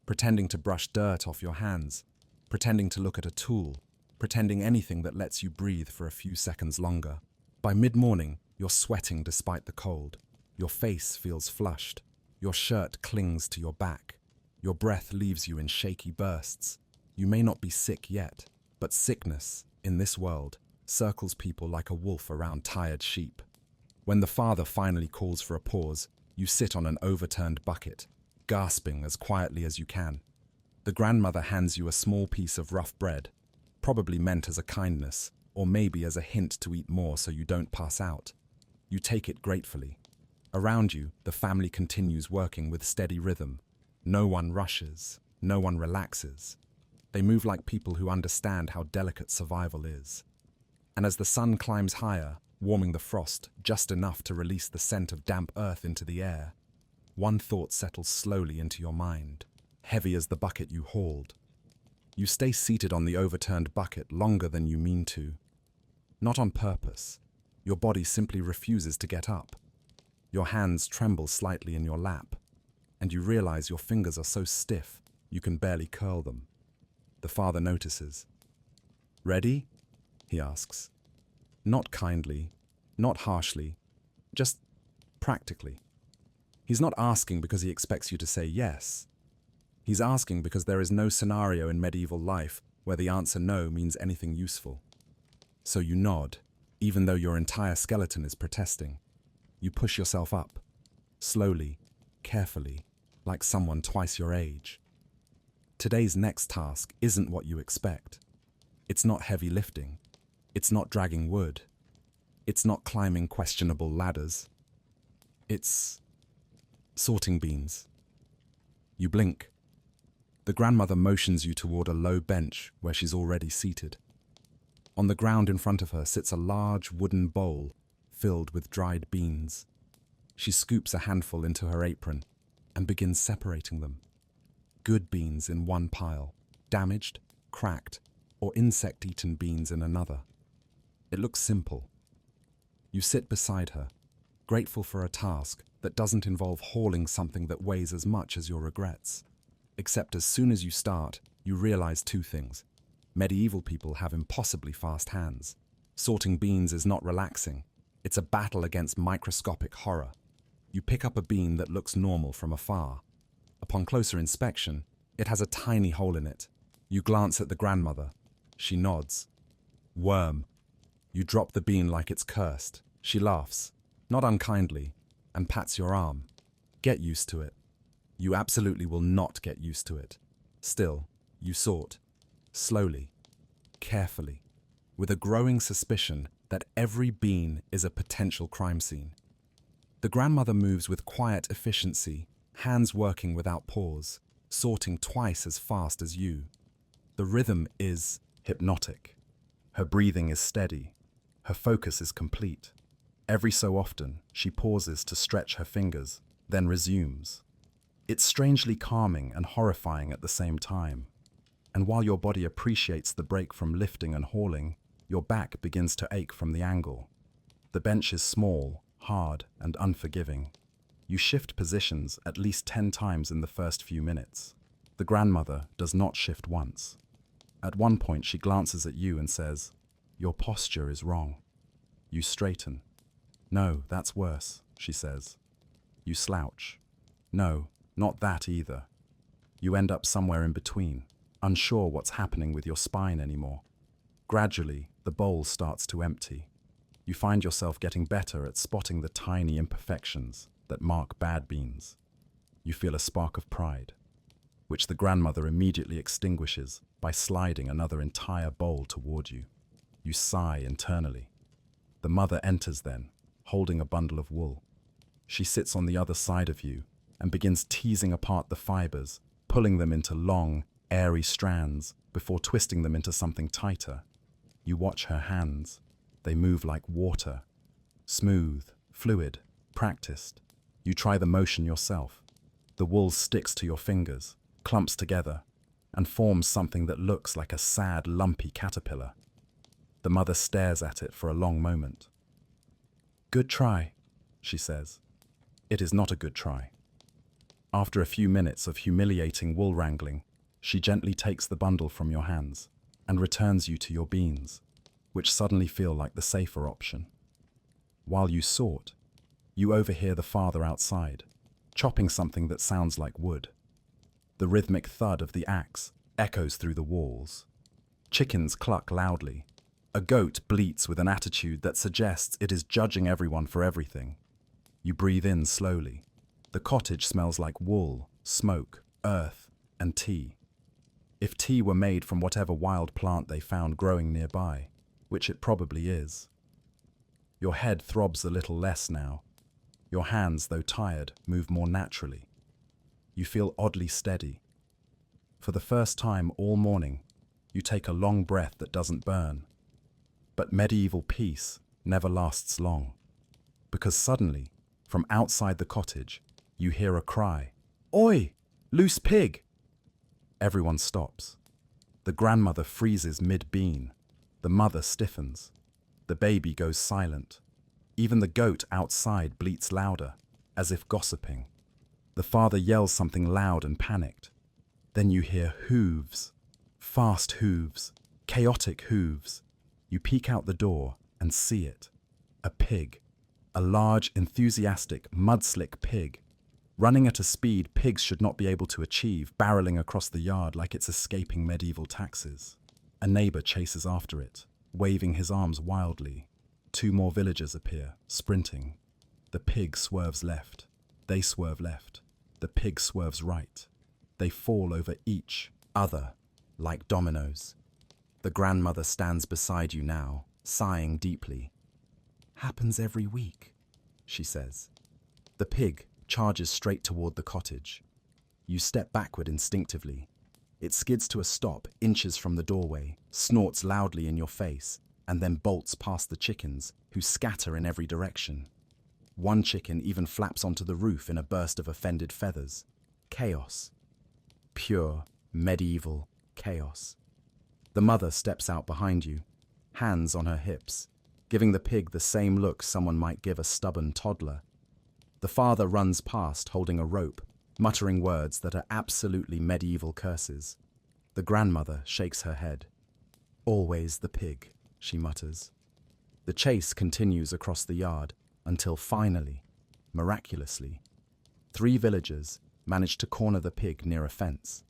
pretending to brush dirt off your hands, pretending to look at a tool, pretending anything that lets you breathe for a few seconds longer. By mid-morning, you're sweating despite the cold. Your face feels flushed. Your shirt clings to your back. Your breath leaves you in shaky bursts. You may not be sick yet, but sickness, in this world, circles people like a wolf around tired sheep. When the father finally calls for a pause, you sit on an overturned bucket, gasping as quietly as you can. The grandmother hands you a small piece of rough bread, probably meant as a kindness, or maybe as a hint to eat more so you don't pass out. You take it gratefully. Around you, the family continues working with steady rhythm. No one rushes, no one relaxes. They move like people who understand how delicate survival is. And as the sun climbs higher, warming the frost just enough to release the scent of damp earth into the air, one thought settles slowly into your mind, heavy as the bucket you hauled. You stay seated on the overturned bucket longer than you mean to. Not on purpose. Your body simply refuses to get up. Your hands tremble slightly in your lap, and you realize your fingers are so stiff you can barely curl them. The father notices. "Ready?" he asks. Not kindly, not harshly, just practically. He's not asking because he expects you to say yes. He's asking because there is no scenario in medieval life where the answer no means anything useful. So you nod, even though your entire skeleton is protesting. You push yourself up, slowly, carefully, like someone twice your age. Today's next task isn't what you expect. It's not heavy lifting. It's not dragging wood. It's not climbing questionable ladders. It's sorting beans. You blink. The grandmother motions you toward a low bench where she's already seated. On the ground in front of her sits a large wooden bowl filled with dried beans. She scoops a handful into her apron and begins separating them. Good beans in one pile, damaged, cracked, or insect-eaten beans in another. It looks simple. You sit beside her, grateful for a task that doesn't involve hauling something that weighs as much as your regrets. Except as soon as you start, you realize two things. Medieval people have impossibly fast hands. Sorting beans is not relaxing. It's a battle against microscopic horror. You pick up a bean that looks normal from afar. Upon closer inspection, it has a tiny hole in it. You glance at the grandmother. She nods. Worm. You drop the bean like it's cursed. She laughs, not unkindly, and pats your arm. Get used to it. You absolutely will not get used to it. Still, you sort. Slowly, carefully, with a growing suspicion that every bean is a potential crime scene. The grandmother moves with quiet efficiency, hands working without pause, sorting twice as fast as you. The rhythm is hypnotic. Her breathing is steady. Her focus is complete. Every so often, she pauses to stretch her fingers, then resumes. It's strangely calming and horrifying at the same time. And while your body appreciates the break from lifting and hauling, your back begins to ache from the angle. The bench is small, hard, and unforgiving. You shift positions at least 10 times in the first few minutes. The grandmother does not shift once. At one point, she glances at you and says, "Your posture is wrong." You straighten. "No, that's worse," she says. You slouch. "No, not that either." You end up somewhere in between, unsure what's happening with your spine anymore. Gradually, the bowl starts to empty. You find yourself getting better at spotting the tiny imperfections that mark bad beans. You feel a spark of pride, which the grandmother immediately extinguishes by sliding another entire bowl toward you. You sigh internally. The mother enters then, holding a bundle of wool. She sits on the other side of you and begins teasing apart the fibers, pulling them into long, airy strands before twisting them into something tighter. You watch her hands. They move like water. Smooth, fluid, practiced. You try the motion yourself. The wool sticks to your fingers, clumps together, and forms something that looks like a sad, lumpy caterpillar. The mother stares at it for a long moment. "Good try," she says. It is not a good try. After a few minutes of humiliating wool wrangling, she gently takes the bundle from your hands and returns you to your beans, which suddenly feel like the safer option. While you sort, you overhear the father outside, chopping something that sounds like wood. The rhythmic thud of the axe echoes through the walls. Chickens cluck loudly. A goat bleats with an attitude that suggests it is judging everyone for everything. You breathe in slowly. The cottage smells like wool, smoke, earth, and tea. If tea were made from whatever wild plant they found growing nearby, which it probably is. Your head throbs a little less now. Your hands, though tired, move more naturally. You feel oddly steady. For the first time all morning, you take a long breath that doesn't burn. But medieval peace never lasts long, because suddenly, from outside the cottage, you hear a cry. "Oi! Loose pig!" Everyone stops. The grandmother freezes mid-bean. The mother stiffens. The baby goes silent. Even the goat outside bleats louder, as if gossiping. The father yells something loud and panicked. Then you hear hooves. Fast hooves. Chaotic hooves. You peek out the door and see it. A pig. A large, enthusiastic, mud-slick pig. Running at a speed pigs should not be able to achieve, barreling across the yard like it's escaping medieval taxes. A neighbor chases after it, waving his arms wildly. 2 more villagers appear, sprinting. The pig swerves left. They swerve left. The pig swerves right. They fall over each other, like dominoes. The grandmother stands beside you now, sighing deeply. Happens every week, she says. The pig charges straight toward the cottage. You step backward instinctively. It skids to a stop inches from the doorway, snorts loudly in your face, and then bolts past the chickens, who scatter in every direction. One chicken even flaps onto the roof in a burst of offended feathers. Chaos. Pure, medieval chaos. The mother steps out behind you, hands on her hips, giving the pig the same look someone might give a stubborn toddler. The father runs past holding a rope, muttering words that are absolutely medieval curses. The grandmother shakes her head. Always the pig, she mutters. The chase continues across the yard until finally, miraculously, 3 villagers manage to corner the pig near a fence.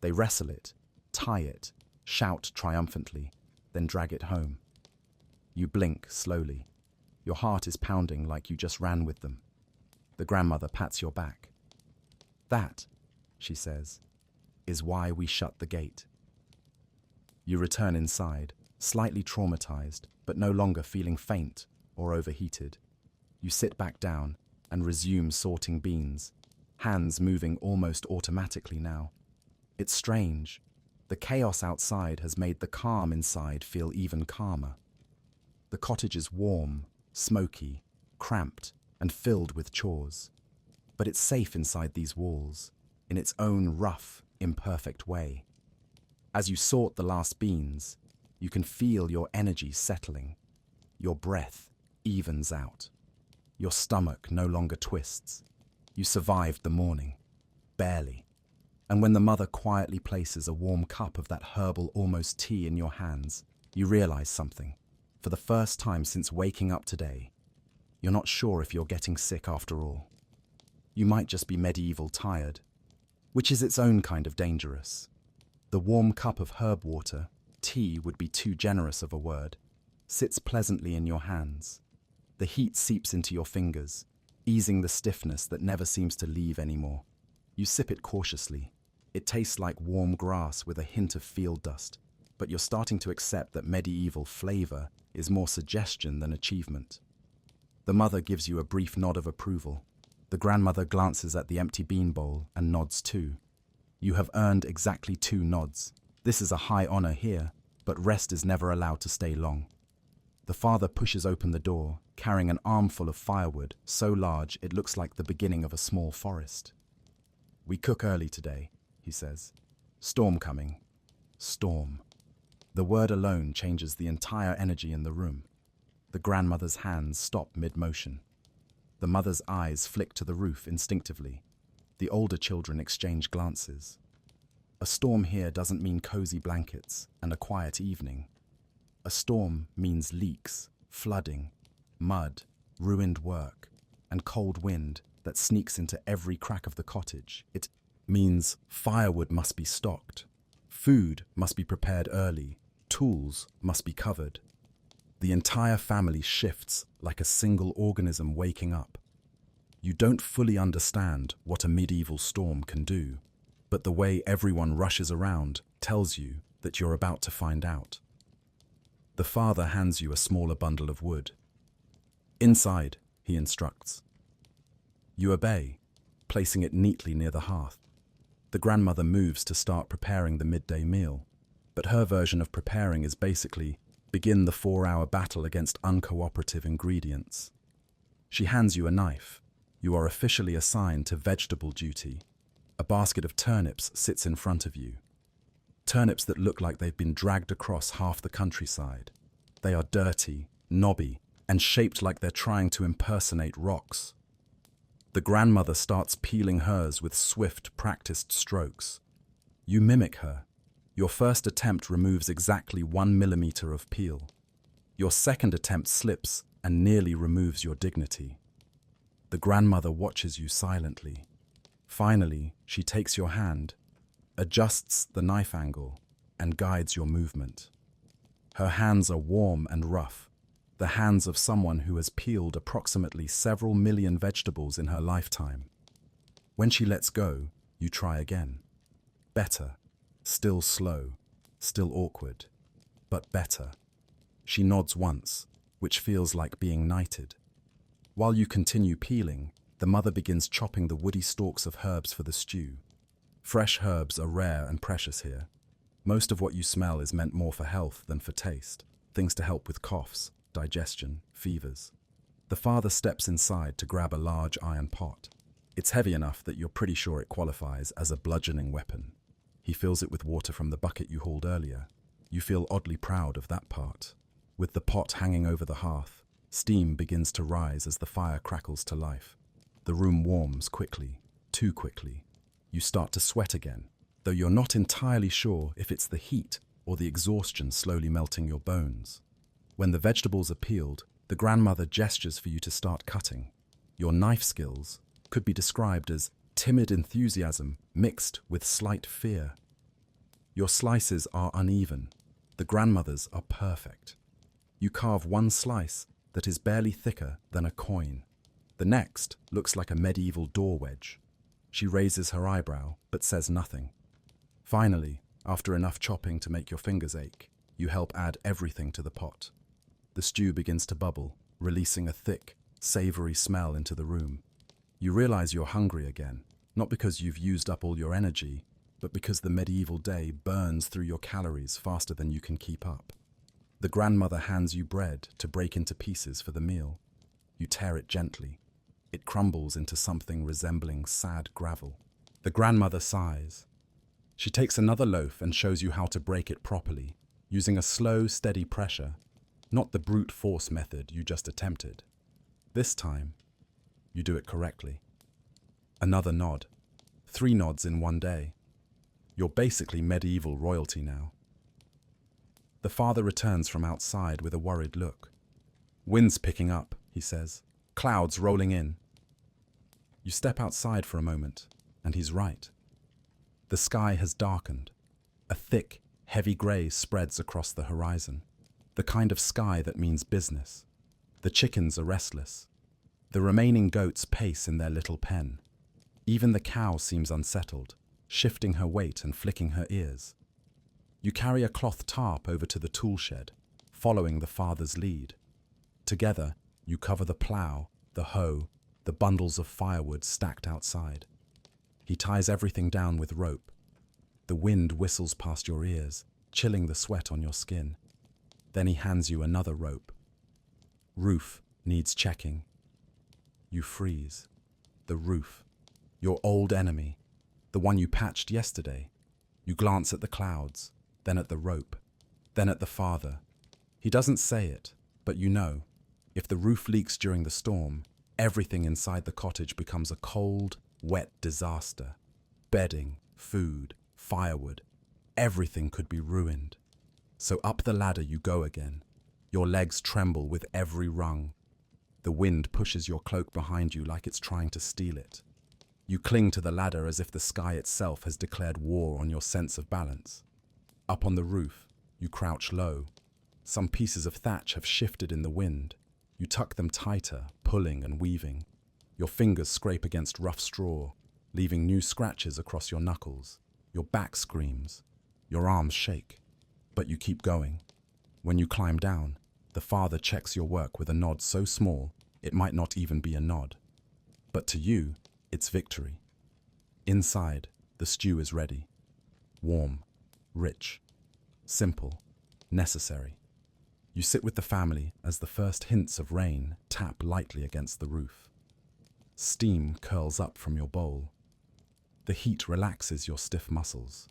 They wrestle it, tie it, shout triumphantly, then drag it home. You blink slowly. Your heart is pounding like you just ran with them. The grandmother pats your back. That, she says, is why we shut the gate. You return inside, slightly traumatized, but no longer feeling faint or overheated. You sit back down and resume sorting beans, hands moving almost automatically now. It's strange. The chaos outside has made the calm inside feel even calmer. The cottage is warm, smoky, cramped, and filled with chores. But it's safe inside these walls, in its own rough, imperfect way. As you sort the last beans, you can feel your energy settling. Your breath evens out. Your stomach no longer twists. You survived the morning, barely. And when the mother quietly places a warm cup of that herbal almost tea in your hands, you realize something. For the first time since waking up today, you're not sure if you're getting sick after all. You might just be medieval tired, which is its own kind of dangerous. The warm cup of herb water, tea would be too generous of a word, sits pleasantly in your hands. The heat seeps into your fingers, easing the stiffness that never seems to leave anymore. You sip it cautiously. It tastes like warm grass with a hint of field dust, but you're starting to accept that medieval flavor is more suggestion than achievement. The mother gives you a brief nod of approval. The grandmother glances at the empty bean bowl and nods too. You have earned exactly 2 nods. This is a high honor here, but rest is never allowed to stay long. The father pushes open the door, carrying an armful of firewood so large it looks like the beginning of a small forest. We cook early today, he says. Storm coming. Storm. The word alone changes the entire energy in the room. The grandmother's hands stop mid-motion. The mother's eyes flick to the roof instinctively. The older children exchange glances. A storm here doesn't mean cozy blankets and a quiet evening. A storm means leaks, flooding, mud, ruined work, and cold wind that sneaks into every crack of the cottage. It means firewood must be stocked, food must be prepared early, tools must be covered. The entire family shifts like a single organism waking up. You don't fully understand what a medieval storm can do, but the way everyone rushes around tells you that you're about to find out. The father hands you a smaller bundle of wood. Inside, he instructs. You obey, placing it neatly near the hearth. The grandmother moves to start preparing the midday meal, but her version of preparing is basically begin the 4-hour battle against uncooperative ingredients. She hands you a knife. You are officially assigned to vegetable duty. A basket of turnips sits in front of you. Turnips that look like they've been dragged across half the countryside. They are dirty, knobby, and shaped like they're trying to impersonate rocks. The grandmother starts peeling hers with swift, practiced strokes. You mimic her. Your first attempt removes exactly 1 millimeter of peel. Your second attempt slips and nearly removes your dignity. The grandmother watches you silently. Finally, she takes your hand, adjusts the knife angle, and guides your movement. Her hands are warm and rough, the hands of someone who has peeled approximately several million vegetables in her lifetime. When she lets go, you try again. Better. Still slow. Still awkward. But better. She nods once, which feels like being knighted. While you continue peeling, the mother begins chopping the woody stalks of herbs for the stew. Fresh herbs are rare and precious here. Most of what you smell is meant more for health than for taste. Things to help with coughs, digestion, fevers. The father steps inside to grab a large iron pot. It's heavy enough that you're pretty sure it qualifies as a bludgeoning weapon. He fills it with water from the bucket you hauled earlier. You feel oddly proud of that part. With the pot hanging over the hearth, steam begins to rise as the fire crackles to life. The room warms quickly, too quickly. You start to sweat again, though you're not entirely sure if it's the heat or the exhaustion slowly melting your bones. When the vegetables are peeled, the grandmother gestures for you to start cutting. Your knife skills could be described as timid enthusiasm mixed with slight fear. Your slices are uneven. The grandmother's are perfect. You carve one slice that is barely thicker than a coin. The next looks like a medieval door wedge. She raises her eyebrow, but says nothing. Finally, after enough chopping to make your fingers ache, you help add everything to the pot. The stew begins to bubble, releasing a thick, savory smell into the room. You realize you're hungry again, not because you've used up all your energy, but because the medieval day burns through your calories faster than you can keep up. The grandmother hands you bread to break into pieces for the meal. You tear it gently. It crumbles into something resembling sad gravel. The grandmother sighs. She takes another loaf and shows you how to break it properly, using a slow, steady pressure, not the brute force method you just attempted. This time, you do it correctly. Another nod. 3 nods in one day. You're basically medieval royalty now. The father returns from outside with a worried look. Wind's picking up, he says. Clouds rolling in. You step outside for a moment, and he's right. The sky has darkened. A thick, heavy grey spreads across the horizon. The kind of sky that means business. The chickens are restless. The remaining goats pace in their little pen. Even the cow seems unsettled, shifting her weight and flicking her ears. You carry a cloth tarp over to the tool shed, following the father's lead. Together, you cover the plough, the hoe, the bundles of firewood stacked outside. He ties everything down with rope. The wind whistles past your ears, chilling the sweat on your skin. Then he hands you another rope. Roof needs checking. You freeze. The roof. Your old enemy. The one you patched yesterday. You glance at the clouds, then at the rope, then at the father. He doesn't say it, but you know. If the roof leaks during the storm, everything inside the cottage becomes a cold, wet disaster. Bedding, food, firewood. Everything could be ruined. So up the ladder you go again. Your legs tremble with every rung. The wind pushes your cloak behind you like it's trying to steal it. You cling to the ladder as if the sky itself has declared war on your sense of balance. Up on the roof, you crouch low. Some pieces of thatch have shifted in the wind. You tuck them tighter, pulling and weaving. Your fingers scrape against rough straw, leaving new scratches across your knuckles. Your back screams. Your arms shake. But you keep going. When you climb down, the father checks your work with a nod so small, it might not even be a nod. But to you, it's victory. Inside, the stew is ready. Warm, rich, simple, necessary. You sit with the family as the first hints of rain tap lightly against the roof. Steam curls up from your bowl. The heat relaxes your stiff muscles.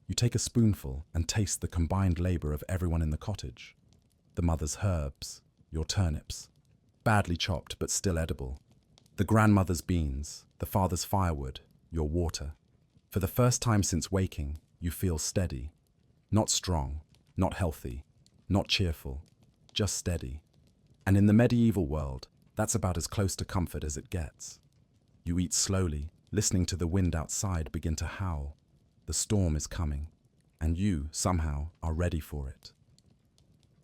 You take a spoonful and taste the combined labor of everyone in the cottage. The mother's herbs, your turnips, badly chopped but still edible. The grandmother's beans, the father's firewood, your water. For the first time since waking, you feel steady. Not strong, not healthy, not cheerful, just steady. And in the medieval world, that's about as close to comfort as it gets. You eat slowly, listening to the wind outside begin to howl. The storm is coming, and you, somehow, are ready for it.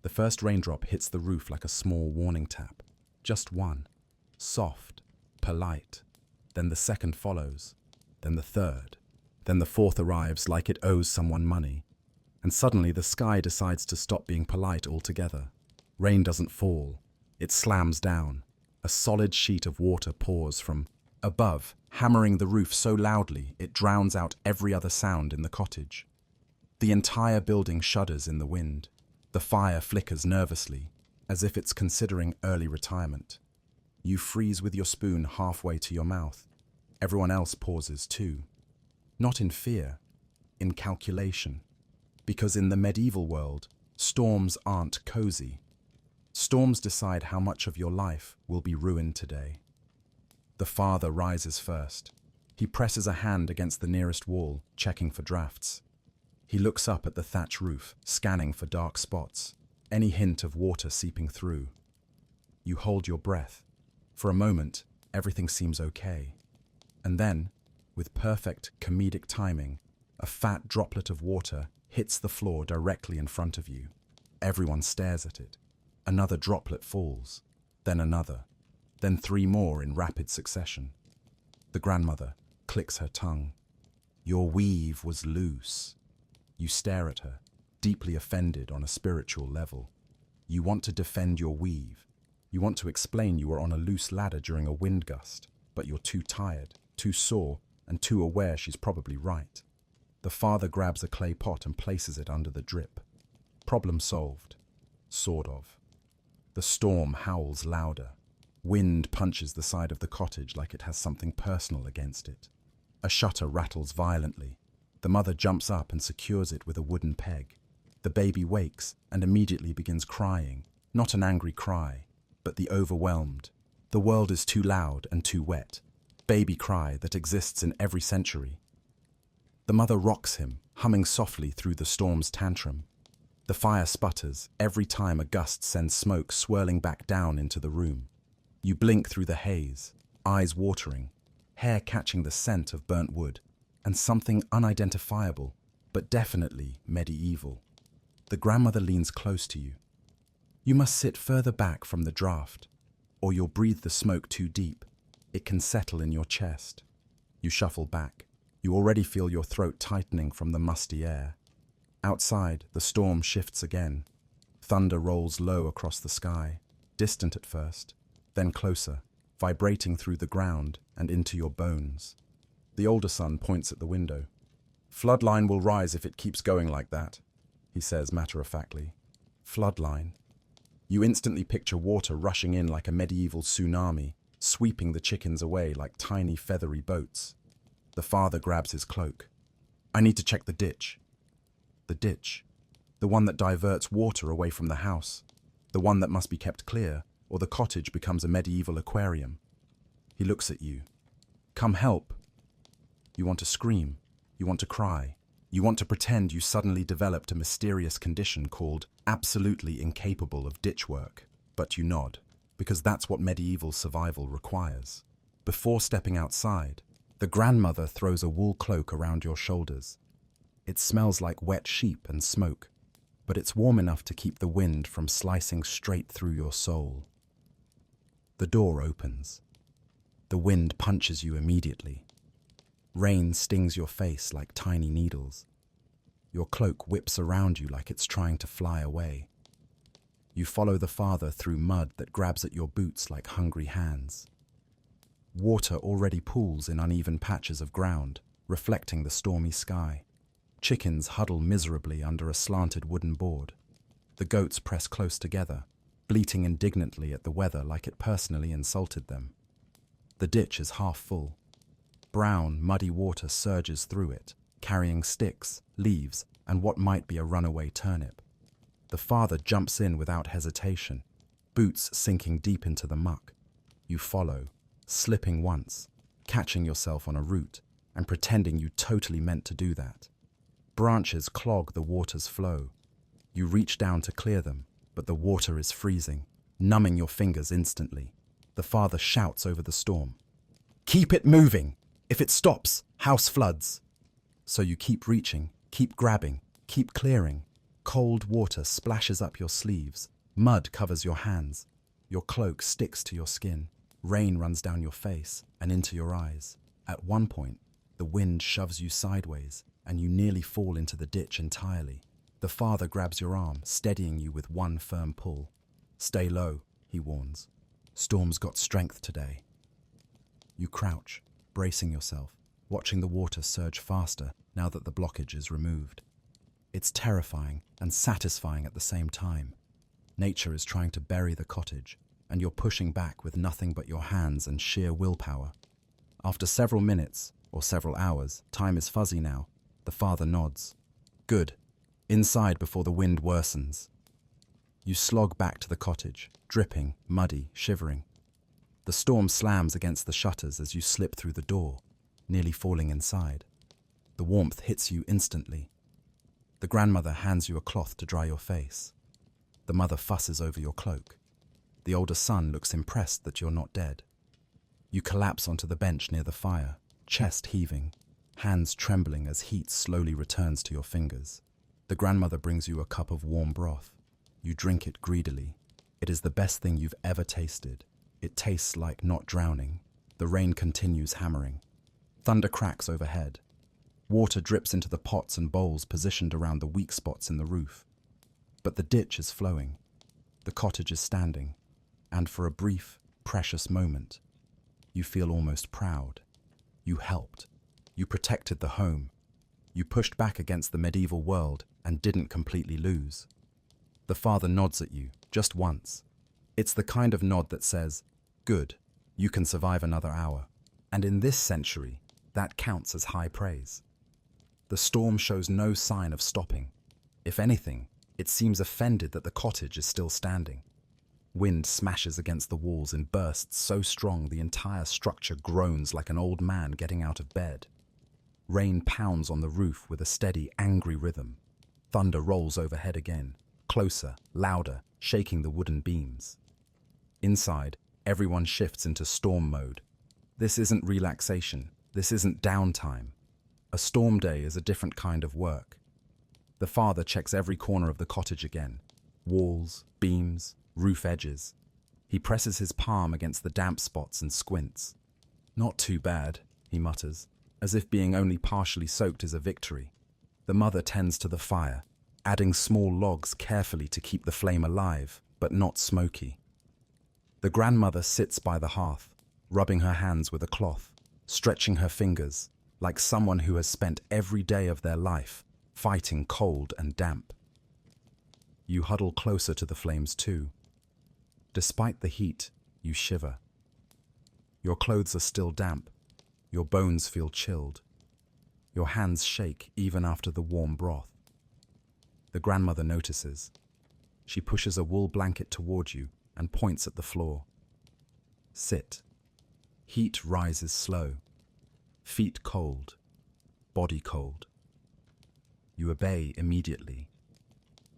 The first raindrop hits the roof like a small warning tap. Just one. Soft, polite. Then the second follows. Then the third. Then the fourth arrives like it owes someone money. And suddenly the sky decides to stop being polite altogether. Rain doesn't fall. It slams down. A solid sheet of water pours from above, hammering the roof so loudly it drowns out every other sound in the cottage. The entire building shudders in the wind. The fire flickers nervously, as if it's considering early retirement. You freeze with your spoon halfway to your mouth. Everyone else pauses too. Not in fear, in calculation. Because in the medieval world, storms aren't cozy. Storms decide how much of your life will be ruined today. The father rises first. He presses a hand against the nearest wall, checking for drafts. He looks up at the thatch roof, scanning for dark spots, any hint of water seeping through. You hold your breath. For a moment, everything seems okay. And then, with perfect comedic timing, a fat droplet of water hits the floor directly in front of you. Everyone stares at it. Another droplet falls, then another, then three more in rapid succession. The grandmother clicks her tongue. Your weave was loose. You stare at her, deeply offended on a spiritual level. You want to defend your weave. You want to explain you were on a loose ladder during a wind gust, but you're too tired, too sore, and too aware she's probably right. The father grabs a clay pot and places it under the drip. Problem solved. Sort of. The storm howls louder. Wind punches the side of the cottage like it has something personal against it. A shutter rattles violently. The mother jumps up and secures it with a wooden peg. The baby wakes and immediately begins crying. Not an angry cry, but the overwhelmed. The world is too loud and too wet. Baby cry that exists in every century. The mother rocks him, humming softly through the storm's tantrum. The fire sputters every time a gust sends smoke swirling back down into the room. You blink through the haze, eyes watering, hair catching the scent of burnt wood, and something unidentifiable, but definitely medieval. The grandmother leans close to you. You must sit further back from the draft, or you'll breathe the smoke too deep. It can settle in your chest. You shuffle back. You already feel your throat tightening from the musty air. Outside, the storm shifts again. Thunder rolls low across the sky, distant at first, then closer, vibrating through the ground and into your bones. The older son points at the window. Floodline will rise if it keeps going like that, he says matter-of-factly. Floodline. You instantly picture water rushing in like a medieval tsunami, sweeping the chickens away like tiny feathery boats. The father grabs his cloak. I need to check the ditch. The ditch. The one that diverts water away from the house. The one that must be kept clear, or the cottage becomes a medieval aquarium. He looks at you. Come help. You want to scream. You want to cry. You want to pretend you suddenly developed a mysterious condition called absolutely incapable of ditch work. But you nod, because that's what medieval survival requires. Before stepping outside, the grandmother throws a wool cloak around your shoulders. It smells like wet sheep and smoke, but it's warm enough to keep the wind from slicing straight through your soul. The door opens. The wind punches you immediately. Rain stings your face like tiny needles. Your cloak whips around you like it's trying to fly away. You follow the father through mud that grabs at your boots like hungry hands. Water already pools in uneven patches of ground, reflecting the stormy sky. Chickens huddle miserably under a slanted wooden board. The goats press close together, bleating indignantly at the weather like it personally insulted them. The ditch is half full. Brown, muddy water surges through it, carrying sticks, leaves, and what might be a runaway turnip. The father jumps in without hesitation, boots sinking deep into the muck. You follow, slipping once, catching yourself on a root, and pretending you totally meant to do that. Branches clog the water's flow. You reach down to clear them, but the water is freezing, numbing your fingers instantly. The father shouts over the storm. "Keep it moving! If it stops, house floods!" So you keep reaching, keep grabbing, keep clearing. Cold water splashes up your sleeves. Mud covers your hands. Your cloak sticks to your skin. Rain runs down your face and into your eyes. At one point, the wind shoves you sideways, and you nearly fall into the ditch entirely. The father grabs your arm, steadying you with one firm pull. "Stay low," he warns. "Storm's got strength today." You crouch, bracing yourself, watching the water surge faster now that the blockage is removed. It's terrifying and satisfying at the same time. Nature is trying to bury the cottage, and you're pushing back with nothing but your hands and sheer willpower. After several minutes, or several hours, time is fuzzy now, the father nods. "Good. Inside before the wind worsens." You slog back to the cottage, dripping, muddy, shivering. The storm slams against the shutters as you slip through the door, nearly falling inside. The warmth hits you instantly. The grandmother hands you a cloth to dry your face. The mother fusses over your cloak. The older son looks impressed that you're not dead. You collapse onto the bench near the fire, chest heaving, hands trembling as heat slowly returns to your fingers. The grandmother brings you a cup of warm broth. You drink it greedily. It is the best thing you've ever tasted. It tastes like not drowning. The rain continues hammering. Thunder cracks overhead. Water drips into the pots and bowls positioned around the weak spots in the roof. But the ditch is flowing. The cottage is standing. And for a brief, precious moment, you feel almost proud. You helped. You protected the home. You pushed back against the medieval world and didn't completely lose. The father nods at you, just once. It's the kind of nod that says, "Good, you can survive another hour." And in this century, that counts as high praise. The storm shows no sign of stopping. If anything, it seems offended that the cottage is still standing. Wind smashes against the walls in bursts so strong the entire structure groans like an old man getting out of bed. Rain pounds on the roof with a steady, angry rhythm. Thunder rolls overhead again, closer, louder, shaking the wooden beams. Inside, everyone shifts into storm mode. This isn't relaxation. This isn't downtime. A storm day is a different kind of work. The father checks every corner of the cottage again. Walls, beams, roof edges. He presses his palm against the damp spots and squints. "Not too bad," he mutters, as if being only partially soaked is a victory. The mother tends to the fire, adding small logs carefully to keep the flame alive, but not smoky. The grandmother sits by the hearth, rubbing her hands with a cloth, stretching her fingers, like someone who has spent every day of their life fighting cold and damp. You huddle closer to the flames too. Despite the heat, you shiver. Your clothes are still damp. Your bones feel chilled. Your hands shake even after the warm broth. The grandmother notices. She pushes a wool blanket toward you and points at the floor. Sit. Heat rises slow. Feet cold. Body cold. You obey immediately.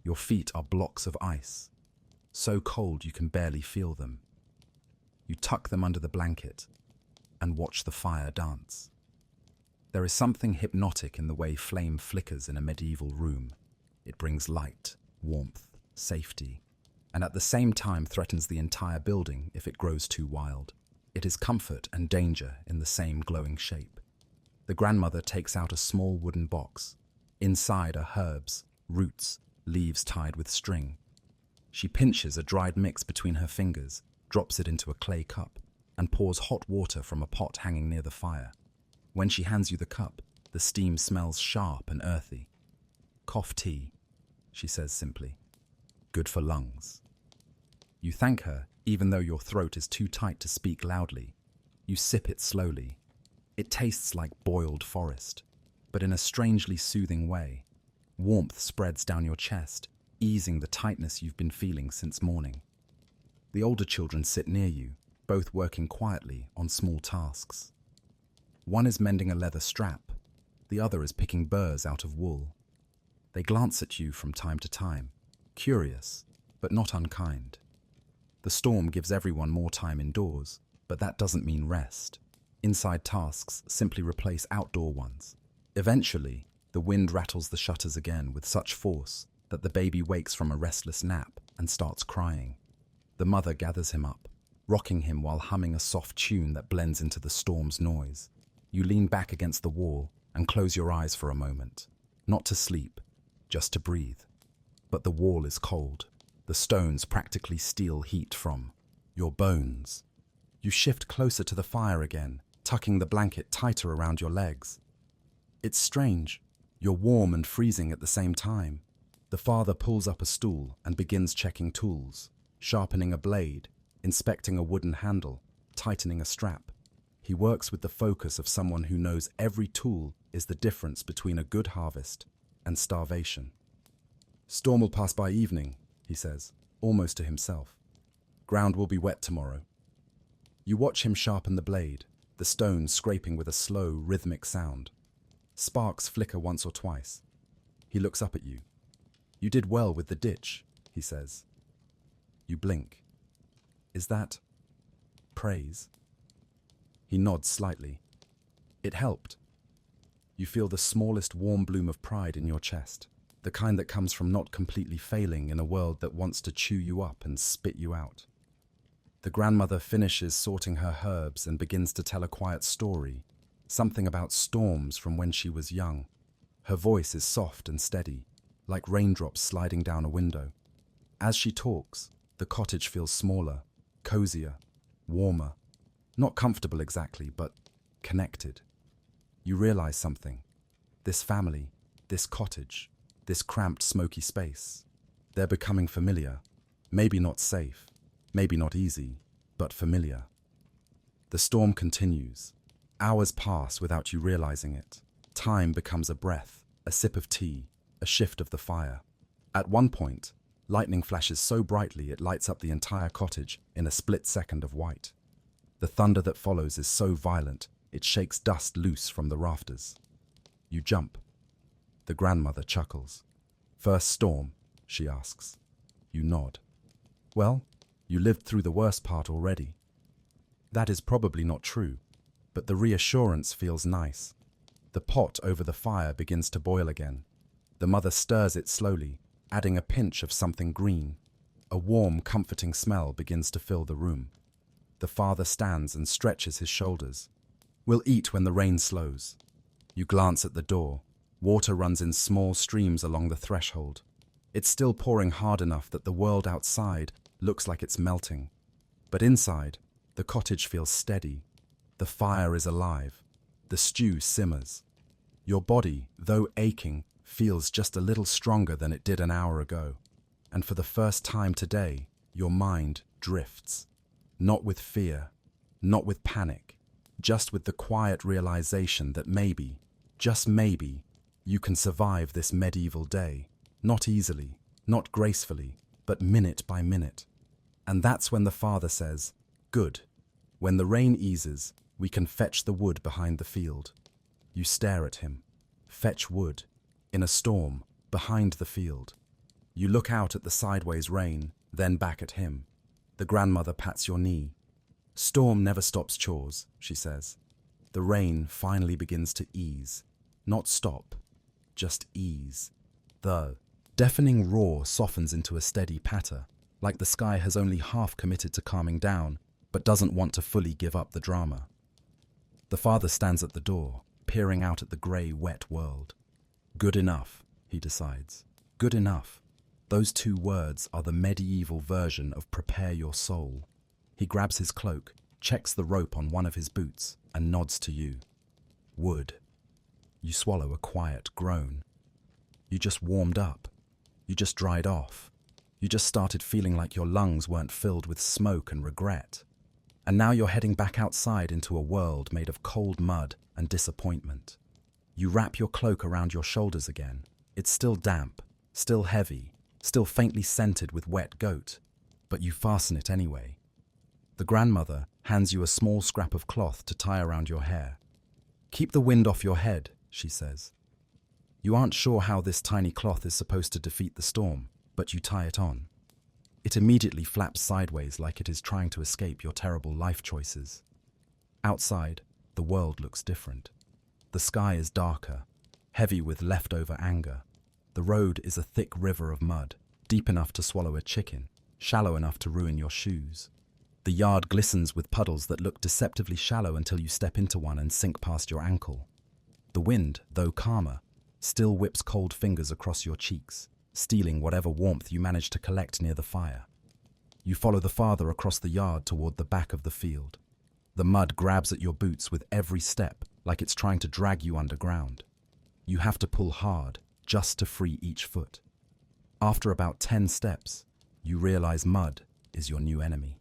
Your feet are blocks of ice, so cold you can barely feel them. You tuck them under the blanket and watch the fire dance. There is something hypnotic in the way flame flickers in a medieval room. It brings light, warmth, safety, and at the same time threatens the entire building if it grows too wild. It is comfort and danger in the same glowing shape. The grandmother takes out a small wooden box. Inside are herbs, roots, leaves tied with string. She pinches a dried mix between her fingers, drops it into a clay cup, and pours hot water from a pot hanging near the fire. When she hands you the cup, the steam smells sharp and earthy. "Cough tea," she says simply. "Good for lungs." You thank her, even though your throat is too tight to speak loudly. You sip it slowly. It tastes like boiled forest. but in a strangely soothing way. Warmth spreads down your chest, easing the tightness you've been feeling since morning. The older children sit near you, both working quietly on small tasks. One is mending a leather strap, the other is picking burrs out of wool. They glance at you from time to time, curious, but not unkind. The storm gives everyone more time indoors, but that doesn't mean rest. Inside tasks simply replace outdoor ones. Eventually, the wind rattles the shutters again with such force that the baby wakes from a restless nap and starts crying. The mother gathers him up, rocking him while humming a soft tune that blends into the storm's noise. You lean back against the wall and close your eyes for a moment, not to sleep, just to breathe. But the wall is cold. The stones practically steal heat from your bones. You shift closer to the fire again, tucking the blanket tighter around your legs. It's strange. You're warm and freezing at the same time. The father pulls up a stool and begins checking tools, sharpening a blade, inspecting a wooden handle, tightening a strap. He works with the focus of someone who knows every tool is the difference between a good harvest and starvation. "Storm will pass by evening," he says, almost to himself. "Ground will be wet tomorrow." You watch him sharpen the blade, the stone scraping with a slow, rhythmic sound. Sparks flicker once or twice. He looks up at you. "You did well with the ditch," he says. You blink. Is that praise? He nods slightly. It helped. You feel the smallest warm bloom of pride in your chest, the kind that comes from not completely failing in a world that wants to chew you up and spit you out. The grandmother finishes sorting her herbs and begins to tell a quiet story, something about storms from when she was young. Her voice is soft and steady, like raindrops sliding down a window. As she talks, the cottage feels smaller, cozier, warmer. Not comfortable exactly, but connected. You realize something. This family, this cottage, this cramped, smoky space, they're becoming familiar. Maybe not safe, maybe not easy, but familiar. The storm continues. Hours pass without you realizing it. Time becomes a breath, a sip of tea, a shift of the fire. At one point, lightning flashes so brightly it lights up the entire cottage in a split second of white. The thunder that follows is so violent, it shakes dust loose from the rafters. You jump. The grandmother chuckles. "First storm?" she asks. You nod. "Well, you lived through the worst part already." That is probably not true, but the reassurance feels nice. The pot over the fire begins to boil again. The mother stirs it slowly, adding a pinch of something green. A warm, comforting smell begins to fill the room. The father stands and stretches his shoulders. "We'll eat when the rain slows." You glance at the door. Water runs in small streams along the threshold. It's still pouring hard enough that the world outside looks like it's melting. But inside, the cottage feels steady. The fire is alive. The stew simmers. Your body, though aching, feels just a little stronger than it did an hour ago. And for the first time today, your mind drifts. Not with fear, not with panic, just with the quiet realization that maybe, just maybe, you can survive this medieval day. Not easily, not gracefully, but minute by minute. And that's when the father says, "Good. When the rain eases, we can fetch the wood behind the field." You stare at him. Fetch wood. In a storm, behind the field. You look out at the sideways rain, then back at him. The grandmother pats your knee. "Storm never stops chores," she says. The rain finally begins to ease. Not stop, just ease. The deafening roar softens into a steady patter, like the sky has only half committed to calming down, but doesn't want to fully give up the drama. The father stands at the door, peering out at the grey, wet world. Good enough, he decides. Good enough. Those two words are the medieval version of prepare your soul. He grabs his cloak, checks the rope on one of his boots, and nods to you. Wood. You swallow a quiet groan. You just warmed up. You just dried off. You just started feeling like your lungs weren't filled with smoke and regret. And now you're heading back outside into a world made of cold mud and disappointment. You wrap your cloak around your shoulders again. It's still damp, still heavy, still faintly scented with wet goat, but you fasten it anyway. The grandmother hands you a small scrap of cloth to tie around your hair. "Keep the wind off your head," she says. You aren't sure how this tiny cloth is supposed to defeat the storm, but you tie it on. It immediately flaps sideways like it is trying to escape your terrible life choices. Outside, the world looks different. The sky is darker, heavy with leftover anger. The road is a thick river of mud, deep enough to swallow a chicken, shallow enough to ruin your shoes. The yard glistens with puddles that look deceptively shallow until you step into one and sink past your ankle. The wind, though calmer, still whips cold fingers across your cheeks, stealing whatever warmth you manage to collect near the fire. You follow the father across the yard toward the back of the field. The mud grabs at your boots with every step, like it's trying to drag you underground. You have to pull hard, just to free each foot. After about 10 steps, you realize mud is your new enemy.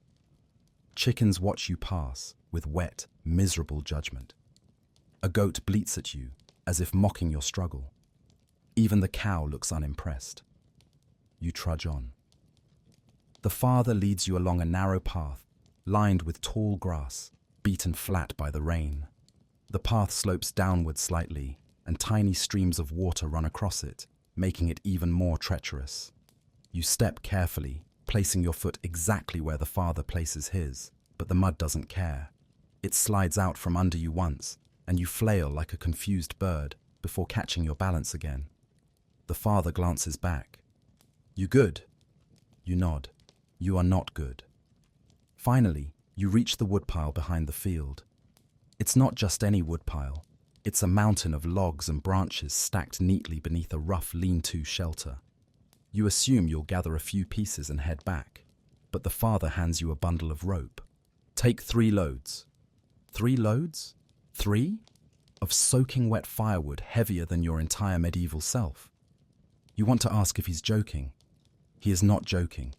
Chickens watch you pass with wet, miserable judgment. A goat bleats at you, as if mocking your struggle. Even the cow looks unimpressed. You trudge on. The father leads you along a narrow path, lined with tall grass, beaten flat by the rain. The path slopes downward slightly, and tiny streams of water run across it, making it even more treacherous. You step carefully, placing your foot exactly where the father places his, but the mud doesn't care. It slides out from under you once, and you flail like a confused bird before catching your balance again. The father glances back. "You good?" You nod. You are not good. Finally, you reach the woodpile behind the field. It's not just any woodpile. It's a mountain of logs and branches stacked neatly beneath a rough lean-to shelter. You assume you'll gather a few pieces and head back, but the father hands you a bundle of rope. "Take 3 loads." 3 loads? 3? Of soaking wet firewood heavier than your entire medieval self. You want to ask if he's joking. He is not joking.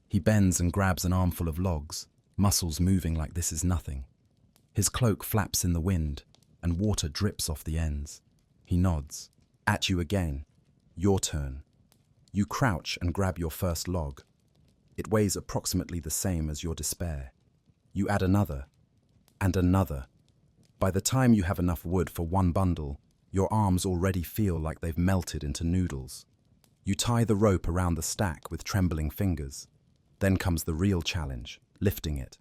He bends and grabs an armful of logs, muscles moving like this is nothing. His cloak flaps in the wind, and water drips off the ends. He nods. "At you again. Your turn." You crouch and grab your first log. It weighs approximately the same as your despair. You add another, and another. By the time you have enough wood for 1 bundle, your arms already feel like they've melted into noodles. You tie the rope around the stack with trembling fingers. Then comes the real challenge, lifting it.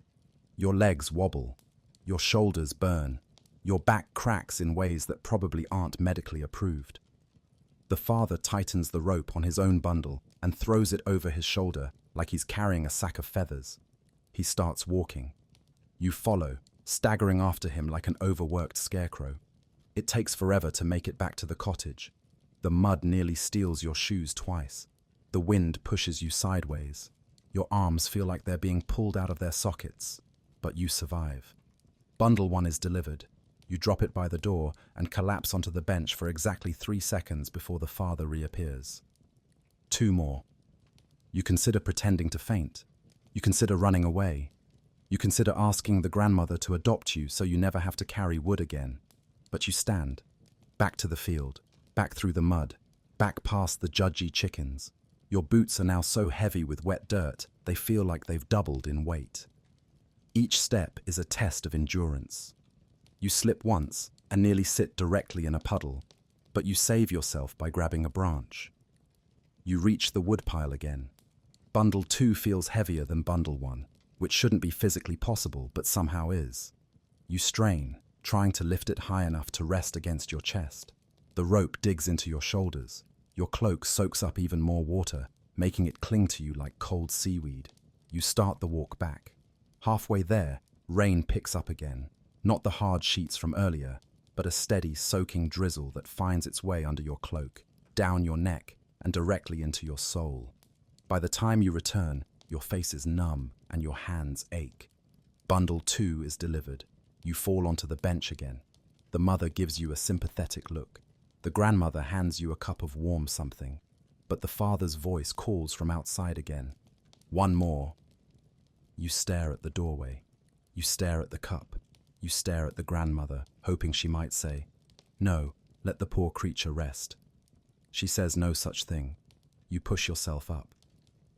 Your legs wobble. Your shoulders burn. Your back cracks in ways that probably aren't medically approved. The father tightens the rope on his own bundle and throws it over his shoulder like he's carrying a sack of feathers. He starts walking. You follow, staggering after him like an overworked scarecrow. It takes forever to make it back to the cottage. The mud nearly steals your shoes twice. The wind pushes you sideways. Your arms feel like they're being pulled out of their sockets, but you survive. Bundle 1 is delivered. You drop it by the door and collapse onto the bench for exactly 3 seconds before the father reappears. 2 more. You consider pretending to faint. You consider running away. You consider asking the grandmother to adopt you so you never have to carry wood again. But you stand. Back to the field. Back through the mud. Back past the judgy chickens. Your boots are now so heavy with wet dirt, they feel like they've doubled in weight. Each step is a test of endurance. You slip once and nearly sit directly in a puddle, but you save yourself by grabbing a branch. You reach the woodpile again. Bundle 2 feels heavier than bundle 1, which shouldn't be physically possible, but somehow is. You strain, trying to lift it high enough to rest against your chest. The rope digs into your shoulders. Your cloak soaks up even more water, making it cling to you like cold seaweed. You start the walk back. Halfway there, rain picks up again. Not the hard sheets from earlier, but a steady, soaking drizzle that finds its way under your cloak, down your neck, and directly into your soul. By the time you return, your face is numb and your hands ache. Bundle 2 is delivered. You fall onto the bench again. The mother gives you a sympathetic look. The grandmother hands you a cup of warm something, but the father's voice calls from outside again. 1 more. You stare at the doorway. You stare at the cup. You stare at the grandmother, hoping she might say, "No, Let the poor creature rest. She says no such thing. You push yourself up.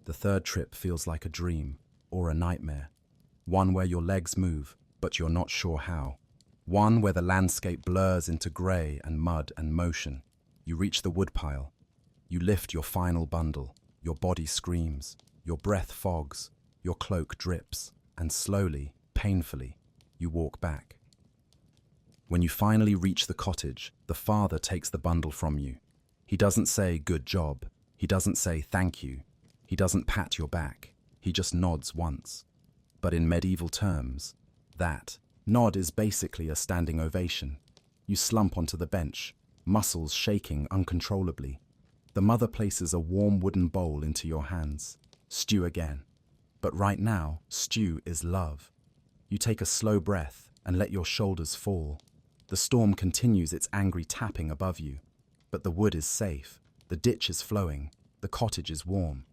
The third trip feels like a dream or a nightmare. One where your legs move, but you're not sure how. One where the landscape blurs into grey and mud and motion. You reach the woodpile. You lift your final bundle. Your body screams. Your breath fogs. Your cloak drips. And slowly, painfully, you walk back. When you finally reach the cottage, the father takes the bundle from you. He doesn't say, "Good job." He doesn't say, "Thank you." He doesn't pat your back. He just nods once. But in medieval terms, that nod is basically a standing ovation. You slump onto the bench, muscles shaking uncontrollably. The mother places a warm wooden bowl into your hands. Stew again. But right now, stew is love. You take a slow breath and let your shoulders fall. The storm continues its angry tapping above you. But the wood is safe, the ditch is flowing, the cottage is warm.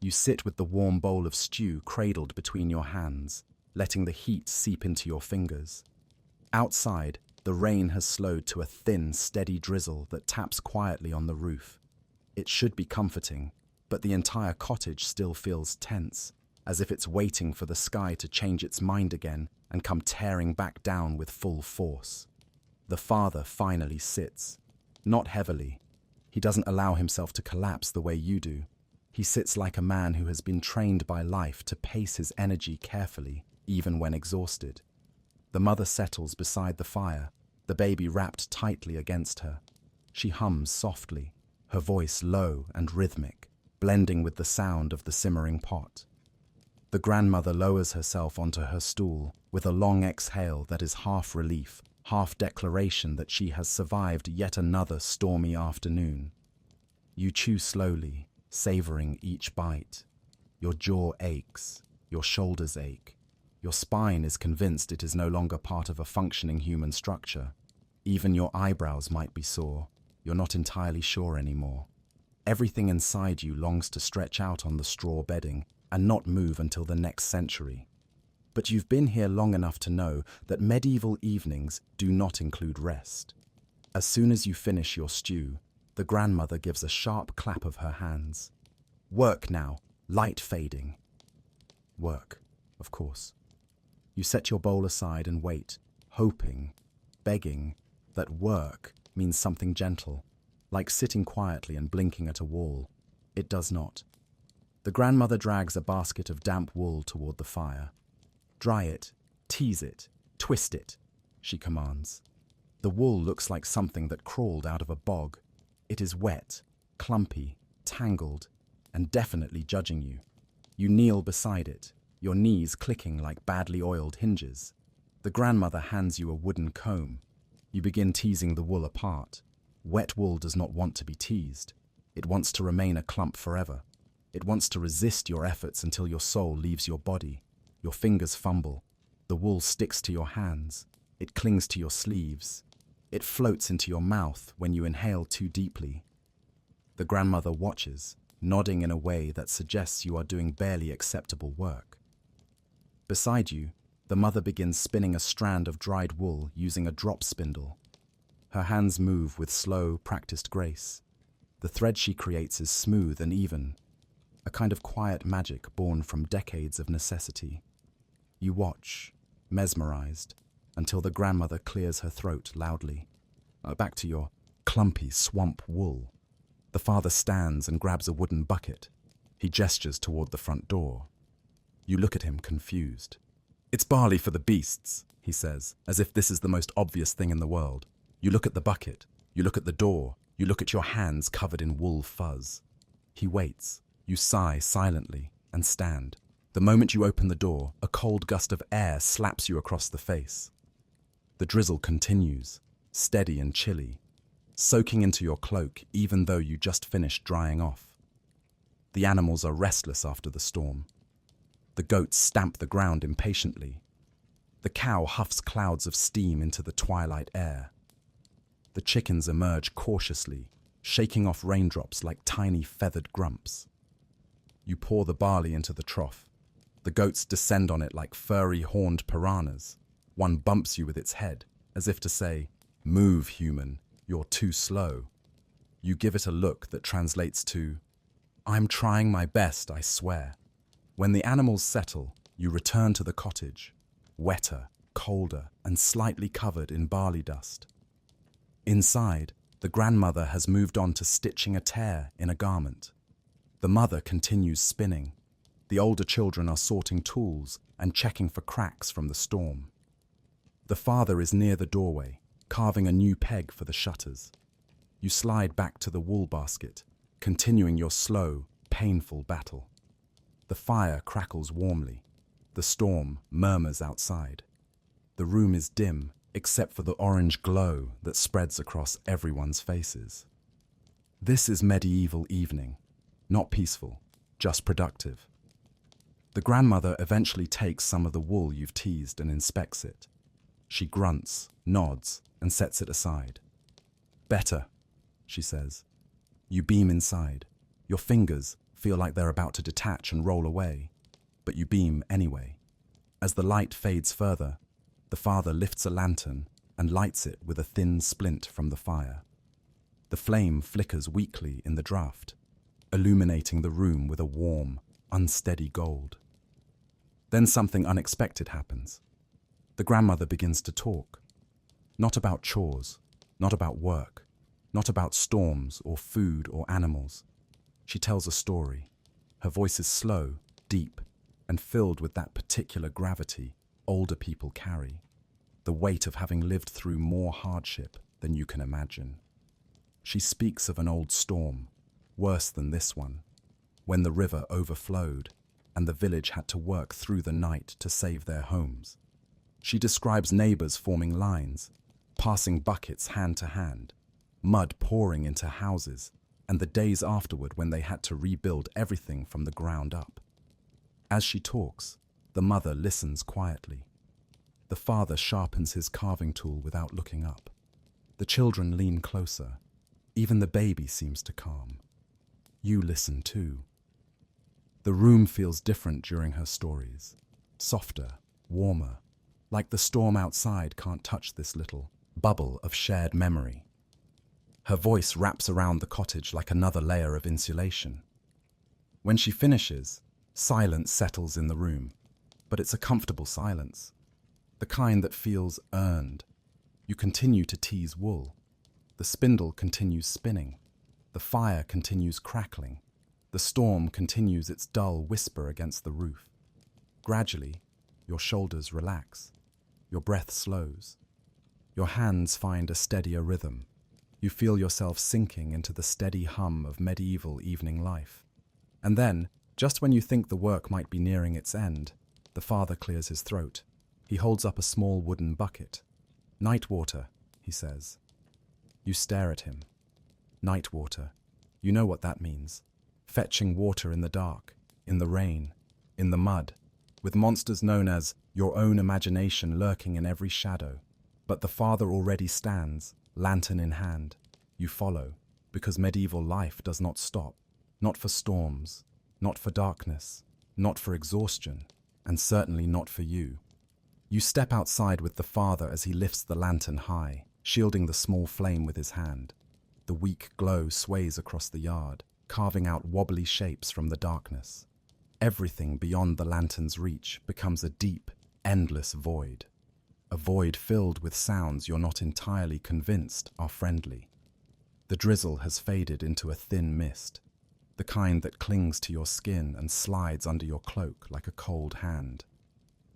You sit with the warm bowl of stew cradled between your hands, letting the heat seep into your fingers. Outside, the rain has slowed to a thin, steady drizzle that taps quietly on the roof. It should be comforting, but the entire cottage still feels tense, as if it's waiting for the sky to change its mind again and come tearing back down with full force. The father finally sits. Not heavily. He doesn't allow himself to collapse the way you do. He sits like a man who has been trained by life to pace his energy carefully, even when exhausted. The mother settles beside the fire, the baby wrapped tightly against her. She hums softly, her voice low and rhythmic, blending with the sound of the simmering pot. The grandmother lowers herself onto her stool with a long exhale that is half relief, half declaration that she has survived yet another stormy afternoon. You chew slowly, savoring each bite. Your jaw aches, your shoulders ache. Your spine is convinced it is no longer part of a functioning human structure. Even your eyebrows might be sore. You're not entirely sure anymore. Everything inside you longs to stretch out on the straw bedding and not move until the next century. But you've been here long enough to know that medieval evenings do not include rest. As soon as you finish your stew, the grandmother gives a sharp clap of her hands. Work now, light fading. Work, of course. You set your bowl aside and wait, hoping, begging, that work means something gentle, like sitting quietly and blinking at a wall. It does not. The grandmother drags a basket of damp wool toward the fire. Dry it, tease it, twist it, she commands. The wool looks like something that crawled out of a bog. It is wet, clumpy, tangled, and definitely judging you. You kneel beside it, your knees clicking like badly oiled hinges. The grandmother hands you a wooden comb. You begin teasing the wool apart. Wet wool does not want to be teased. It wants to remain a clump forever. It wants to resist your efforts until your soul leaves your body. Your fingers fumble. The wool sticks to your hands. It clings to your sleeves. It floats into your mouth when you inhale too deeply. The grandmother watches, nodding in a way that suggests you are doing barely acceptable work. Beside you, the mother begins spinning a strand of dried wool using a drop spindle. Her hands move with slow, practiced grace. The thread she creates is smooth and even, a kind of quiet magic born from decades of necessity. You watch, mesmerized, until the grandmother clears her throat loudly. Back to your clumpy swamp wool. The father stands and grabs a wooden bucket. He gestures toward the front door. You look at him confused. "It's barley for the beasts," he says, as if this is the most obvious thing in the world. You look at the bucket. You look at the door. You look at your hands covered in wool fuzz. He waits. You sigh silently and stand. The moment you open the door, a cold gust of air slaps you across the face. The drizzle continues, steady and chilly, soaking into your cloak even though you just finished drying off. The animals are restless after the storm. The goats stamp the ground impatiently. The cow huffs clouds of steam into the twilight air. The chickens emerge cautiously, shaking off raindrops like tiny feathered grumps. You pour the barley into the trough. The goats descend on it like furry, horned piranhas. One bumps you with its head, as if to say, "Move, human. "You're too slow." You give it a look that translates to, "I'm trying my best, I swear." When the animals settle, you return to the cottage, wetter, colder, and slightly covered in barley dust. Inside, the grandmother has moved on to stitching a tear in a garment. The mother continues spinning. The older children are sorting tools and checking for cracks from the storm. The father is near the doorway, carving a new peg for the shutters. You slide back to the wool basket, continuing your slow, painful battle. The fire crackles warmly. The storm murmurs outside. The room is dim, except for the orange glow that spreads across everyone's faces. This is medieval evening, not peaceful, just productive. The grandmother eventually takes some of the wool you've teased and inspects it. She grunts, nods, and sets it aside. "Better," she says. You beam inside. Your fingers feel like they're about to detach and roll away, but you beam anyway. As the light fades further, the father lifts a lantern and lights it with a thin splint from the fire. The flame flickers weakly in the draught, illuminating the room with a warm, unsteady gold. Then something unexpected happens. The grandmother begins to talk. Not about chores, not about work, not about storms or food or animals. She tells a story. Her voice is slow, deep, and filled with that particular gravity older people carry, the weight of having lived through more hardship than you can imagine. She speaks of an old storm, worse than this one, when the river overflowed and the village had to work through the night to save their homes. She describes neighbors forming lines, passing buckets hand to hand, mud pouring into houses, and the days afterward when they had to rebuild everything from the ground up. As she talks, the mother listens quietly. The father sharpens his carving tool without looking up. The children lean closer. Even the baby seems to calm. You listen too. The room feels different during her stories. Softer, warmer, like the storm outside can't touch this little bubble of shared memory. Her voice wraps around the cottage like another layer of insulation. When she finishes, silence settles in the room, but it's a comfortable silence, the kind that feels earned. You continue to tease wool. The spindle continues spinning. The fire continues crackling. The storm continues its dull whisper against the roof. Gradually, your shoulders relax. Your breath slows. Your hands find a steadier rhythm. You feel yourself sinking into the steady hum of medieval evening life. And then, just when you think the work might be nearing its end, the father clears his throat. He holds up a small wooden bucket. "Night water," he says. You stare at him. Night water. You know what that means. Fetching water in the dark, in the rain, in the mud, with monsters known as your own imagination lurking in every shadow. But the father already stands, lantern in hand. You follow, because medieval life does not stop. Not for storms, not for darkness, not for exhaustion, and certainly not for you. You step outside with the father as he lifts the lantern high, shielding the small flame with his hand. The weak glow sways across the yard, carving out wobbly shapes from the darkness. Everything beyond the lantern's reach becomes a deep, endless void. A void filled with sounds you're not entirely convinced are friendly. The drizzle has faded into a thin mist, the kind that clings to your skin and slides under your cloak like a cold hand.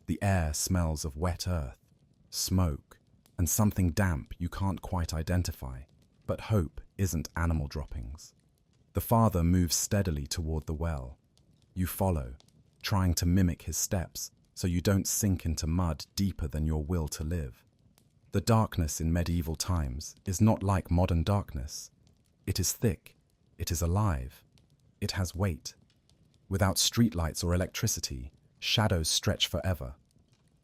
The air smells of wet earth, smoke, and something damp you can't quite identify, but hope isn't animal droppings. The father moves steadily toward the well. You follow, trying to mimic his steps so you don't sink into mud deeper than your will to live. The darkness in medieval times is not like modern darkness. It is thick, it is alive, it has weight. Without streetlights or electricity, shadows stretch forever.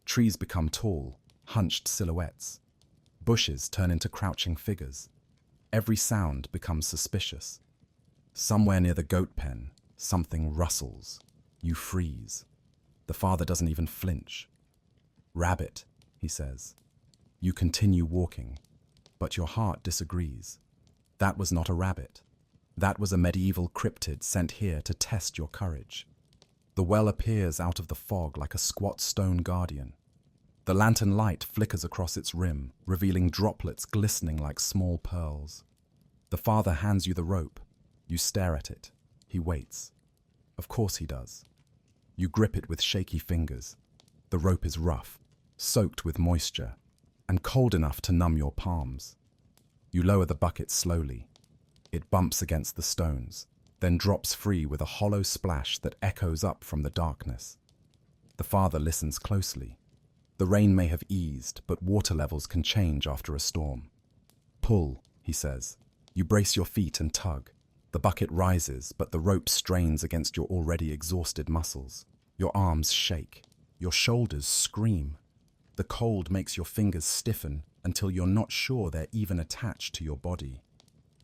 Trees become tall, hunched silhouettes. Bushes turn into crouching figures. Every sound becomes suspicious. Somewhere near the goat pen, something rustles. You freeze. The father doesn't even flinch. "Rabbit," he says. You continue walking, But your heart disagrees. That was not a rabbit. That was a medieval cryptid sent here to test your courage. The well appears out of the fog like a squat stone guardian. The lantern light flickers across its rim, revealing droplets glistening like small pearls. The father hands you the rope. You stare at it. He waits. Of course he does. You grip it with shaky fingers. The rope is rough, soaked with moisture, and cold enough to numb your palms. You lower the bucket slowly. It bumps against the stones, then drops free with a hollow splash that echoes up from the darkness. The father listens closely. The rain may have eased, but water levels can change after a storm. Pull, he says. You brace your feet and tug. The bucket rises, but the rope strains against your already exhausted muscles. Your arms shake. Your shoulders scream. The cold makes your fingers stiffen until you're not sure they're even attached to your body.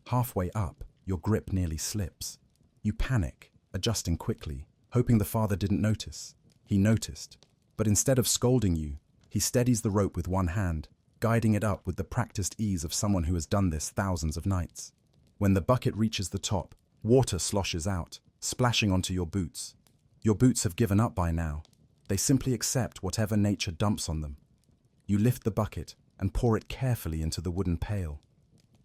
Halfway up, your grip nearly slips. You panic, adjusting quickly, hoping the father didn't notice. He noticed, but instead of scolding you, he steadies the rope with one hand, guiding it up with the practiced ease of someone who has done this thousands of nights. When the bucket reaches the top, water sloshes out, splashing onto your boots. Your boots have given up by now. They simply accept whatever nature dumps on them. You lift the bucket and pour it carefully into the wooden pail.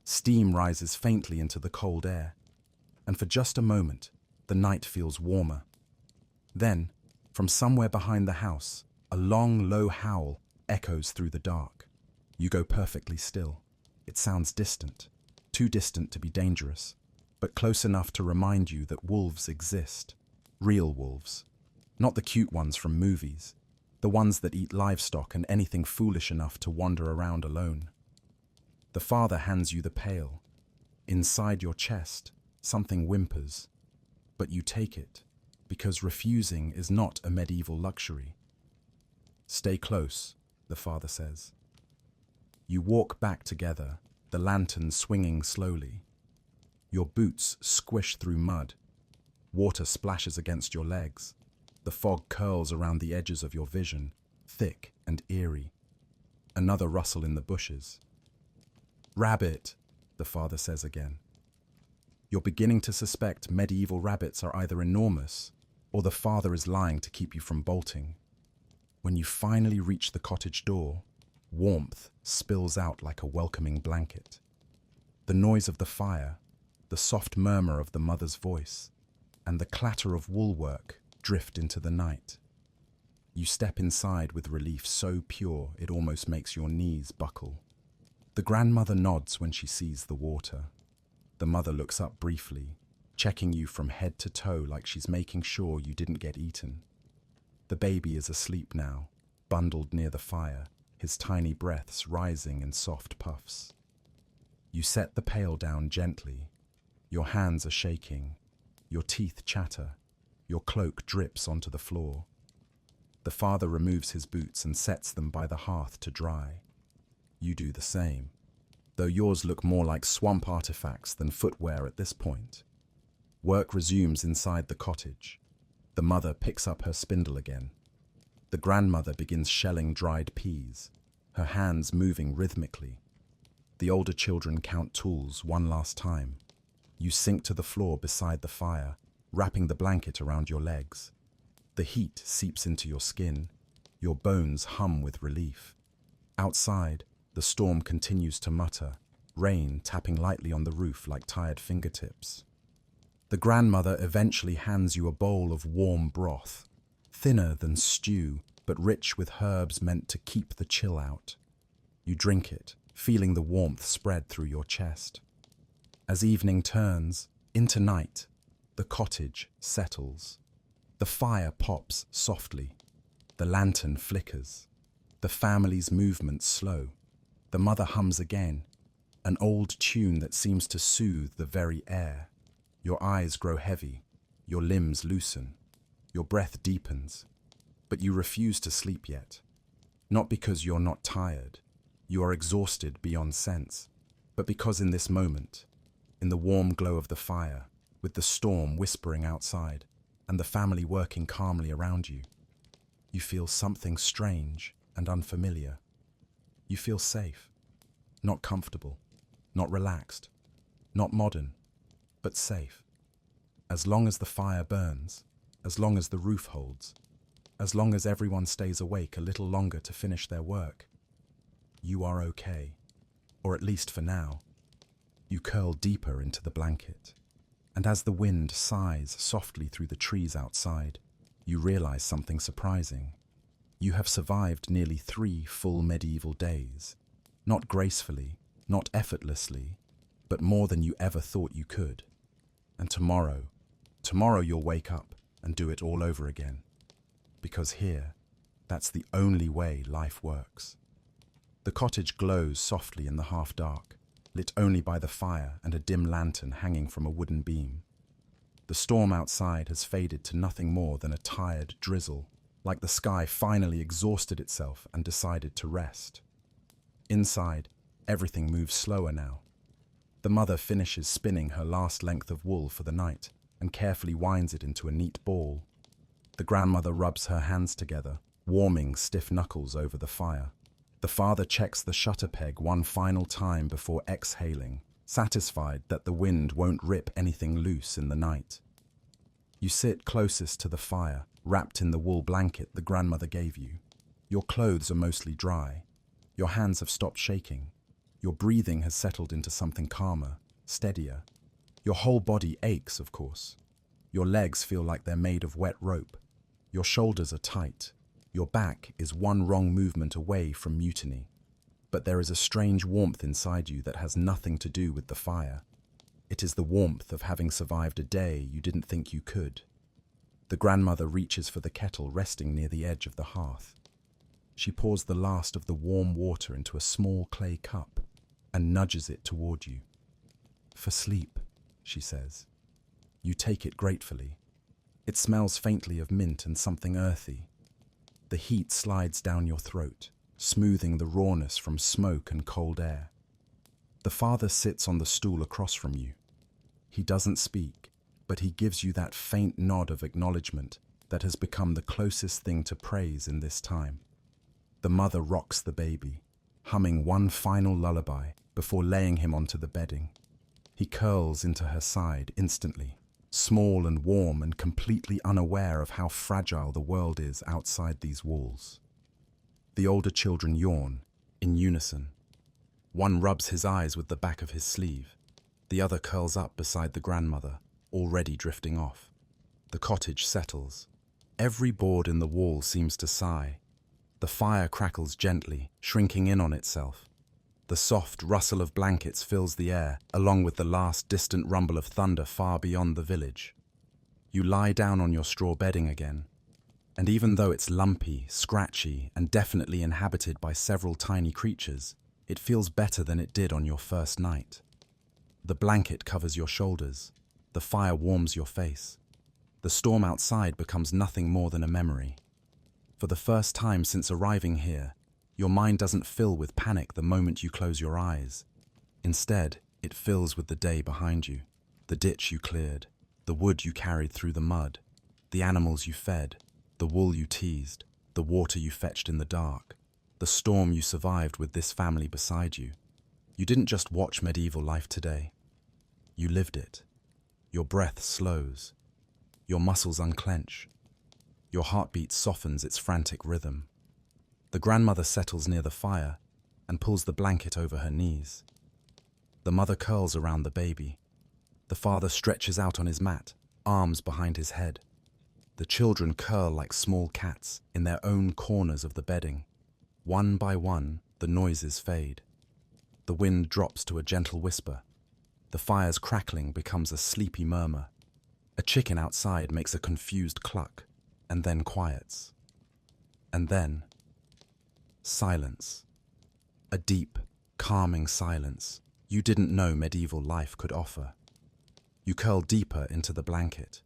Steam rises faintly into the cold air, and for just a moment, the night feels warmer. Then, from somewhere behind the house, a long, low howl echoes through the dark. You go perfectly still. It sounds distant, too distant to be dangerous, but close enough to remind you that wolves exist. Real wolves. Not the cute ones from movies, the ones that eat livestock and anything foolish enough to wander around alone. The father hands you the pail. Inside your chest, something whimpers, but you take it, because refusing is not a medieval luxury. Stay close, the father says. You walk back together, the lantern swinging slowly. Your boots squish through mud. Water splashes against your legs. The fog curls around the edges of your vision, thick and eerie. Another rustle in the bushes. Rabbit, the father says again. You're beginning to suspect medieval rabbits are either enormous or the father is lying to keep you from bolting. When you finally reach the cottage door, warmth spills out like a welcoming blanket. The noise of the fire, the soft murmur of the mother's voice, and the clatter of woolwork drift into the night. You step inside with relief so pure it almost makes your knees buckle. The grandmother nods when she sees the water. The mother looks up briefly, checking you from head to toe like she's making sure you didn't get eaten. The baby is asleep now, bundled near the fire, his tiny breaths rising in soft puffs. You set the pail down gently. Your hands are shaking. Your teeth chatter. Your cloak drips onto the floor. The father removes his boots and sets them by the hearth to dry. You do the same, though yours look more like swamp artifacts than footwear at this point. Work resumes inside the cottage. The mother picks up her spindle again. The grandmother begins shelling dried peas, her hands moving rhythmically. The older children count tools one last time. You sink to the floor beside the fire, wrapping the blanket around your legs. The heat seeps into your skin. Your bones hum with relief. Outside, the storm continues to mutter, rain tapping lightly on the roof like tired fingertips. The grandmother eventually hands you a bowl of warm broth, thinner than stew, but rich with herbs meant to keep the chill out. You drink it, feeling the warmth spread through your chest. As evening turns, into night, the cottage settles. The fire pops softly. The lantern flickers. The family's movements slow. The mother hums again, an old tune that seems to soothe the very air. Your eyes grow heavy. Your limbs loosen. Your breath deepens. But you refuse to sleep yet. Not because you're not tired. You are exhausted beyond sense. But because in this moment, in the warm glow of the fire, with the storm whispering outside, and the family working calmly around you, you feel something strange and unfamiliar. You feel safe, not comfortable. Not relaxed, not modern, but safe. As long as the fire burns, as long as the roof holds, as long as everyone stays awake a little longer to finish their work, you are okay, or at least for now. You curl deeper into the blanket, and as the wind sighs softly through the trees outside, you realize something surprising. You have survived nearly 3 full medieval days, not gracefully, not effortlessly, but more than you ever thought you could. And tomorrow you'll wake up and do it all over again. Because here, that's the only way life works. The cottage glows softly in the half-dark, lit only by the fire and a dim lantern hanging from a wooden beam. The storm outside has faded to nothing more than a tired drizzle, like the sky finally exhausted itself and decided to rest. Inside, everything moves slower now. The mother finishes spinning her last length of wool for the night and carefully winds it into a neat ball. The grandmother rubs her hands together, warming stiff knuckles over the fire. The father checks the shutter peg one final time before exhaling, satisfied that the wind won't rip anything loose in the night. You sit closest to the fire, wrapped in the wool blanket the grandmother gave you. Your clothes are mostly dry. Your hands have stopped shaking. Your breathing has settled into something calmer, steadier. Your whole body aches, of course. Your legs feel like they're made of wet rope. Your shoulders are tight. Your back is one wrong movement away from mutiny. But there is a strange warmth inside you that has nothing to do with the fire. It is the warmth of having survived a day you didn't think you could. The grandmother reaches for the kettle resting near the edge of the hearth. She pours the last of the warm water into a small clay cup and nudges it toward you. "For sleep," she says. You take it gratefully. It smells faintly of mint and something earthy. The heat slides down your throat, smoothing the rawness from smoke and cold air. The father sits on the stool across from you. He doesn't speak, but he gives you that faint nod of acknowledgement that has become the closest thing to praise in this time. The mother rocks the baby, humming one final lullaby before laying him onto the bedding. He curls into her side instantly, small and warm and completely unaware of how fragile the world is outside these walls. The older children yawn, in unison. One rubs his eyes with the back of his sleeve. The other curls up beside the grandmother, already drifting off. The cottage settles. Every board in the wall seems to sigh. The fire crackles gently, shrinking in on itself. The soft rustle of blankets fills the air, along with the last distant rumble of thunder far beyond the village. You lie down on your straw bedding again, and even though it's lumpy, scratchy, and definitely inhabited by several tiny creatures, it feels better than it did on your first night. The blanket covers your shoulders. The fire warms your face. The storm outside becomes nothing more than a memory. For the first time since arriving here, your mind doesn't fill with panic the moment you close your eyes. Instead, it fills with the day behind you, the ditch you cleared, the wood you carried through the mud, the animals you fed, the wool you teased, the water you fetched in the dark, the storm you survived with this family beside you. You didn't just watch medieval life today. You lived it. Your breath slows. Your muscles unclench. Your heartbeat softens its frantic rhythm. The grandmother settles near the fire and pulls the blanket over her knees. The mother curls around the baby. The father stretches out on his mat, arms behind his head. The children curl like small cats in their own corners of the bedding. One by one, the noises fade. The wind drops to a gentle whisper. The fire's crackling becomes a sleepy murmur. A chicken outside makes a confused cluck and then quiets. And then, silence. A deep, calming silence you didn't know medieval life could offer. You curl deeper into the blanket.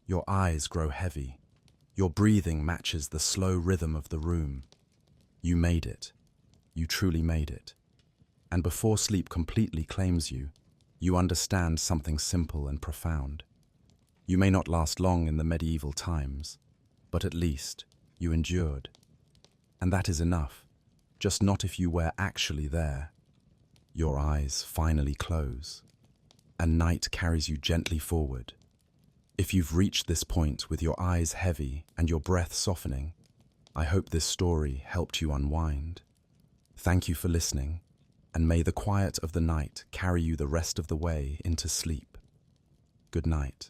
Your eyes grow heavy. Your breathing matches the slow rhythm of the room. You made it. You truly made it. And before sleep completely claims you, you understand something simple and profound. You may not last long in the medieval times, but at least you endured. And that is enough, just not if you were actually there. Your eyes finally close, and night carries you gently forward. If you've reached this point with your eyes heavy and your breath softening, I hope this story helped you unwind. Thank you for listening, and may the quiet of the night carry you the rest of the way into sleep. Good night.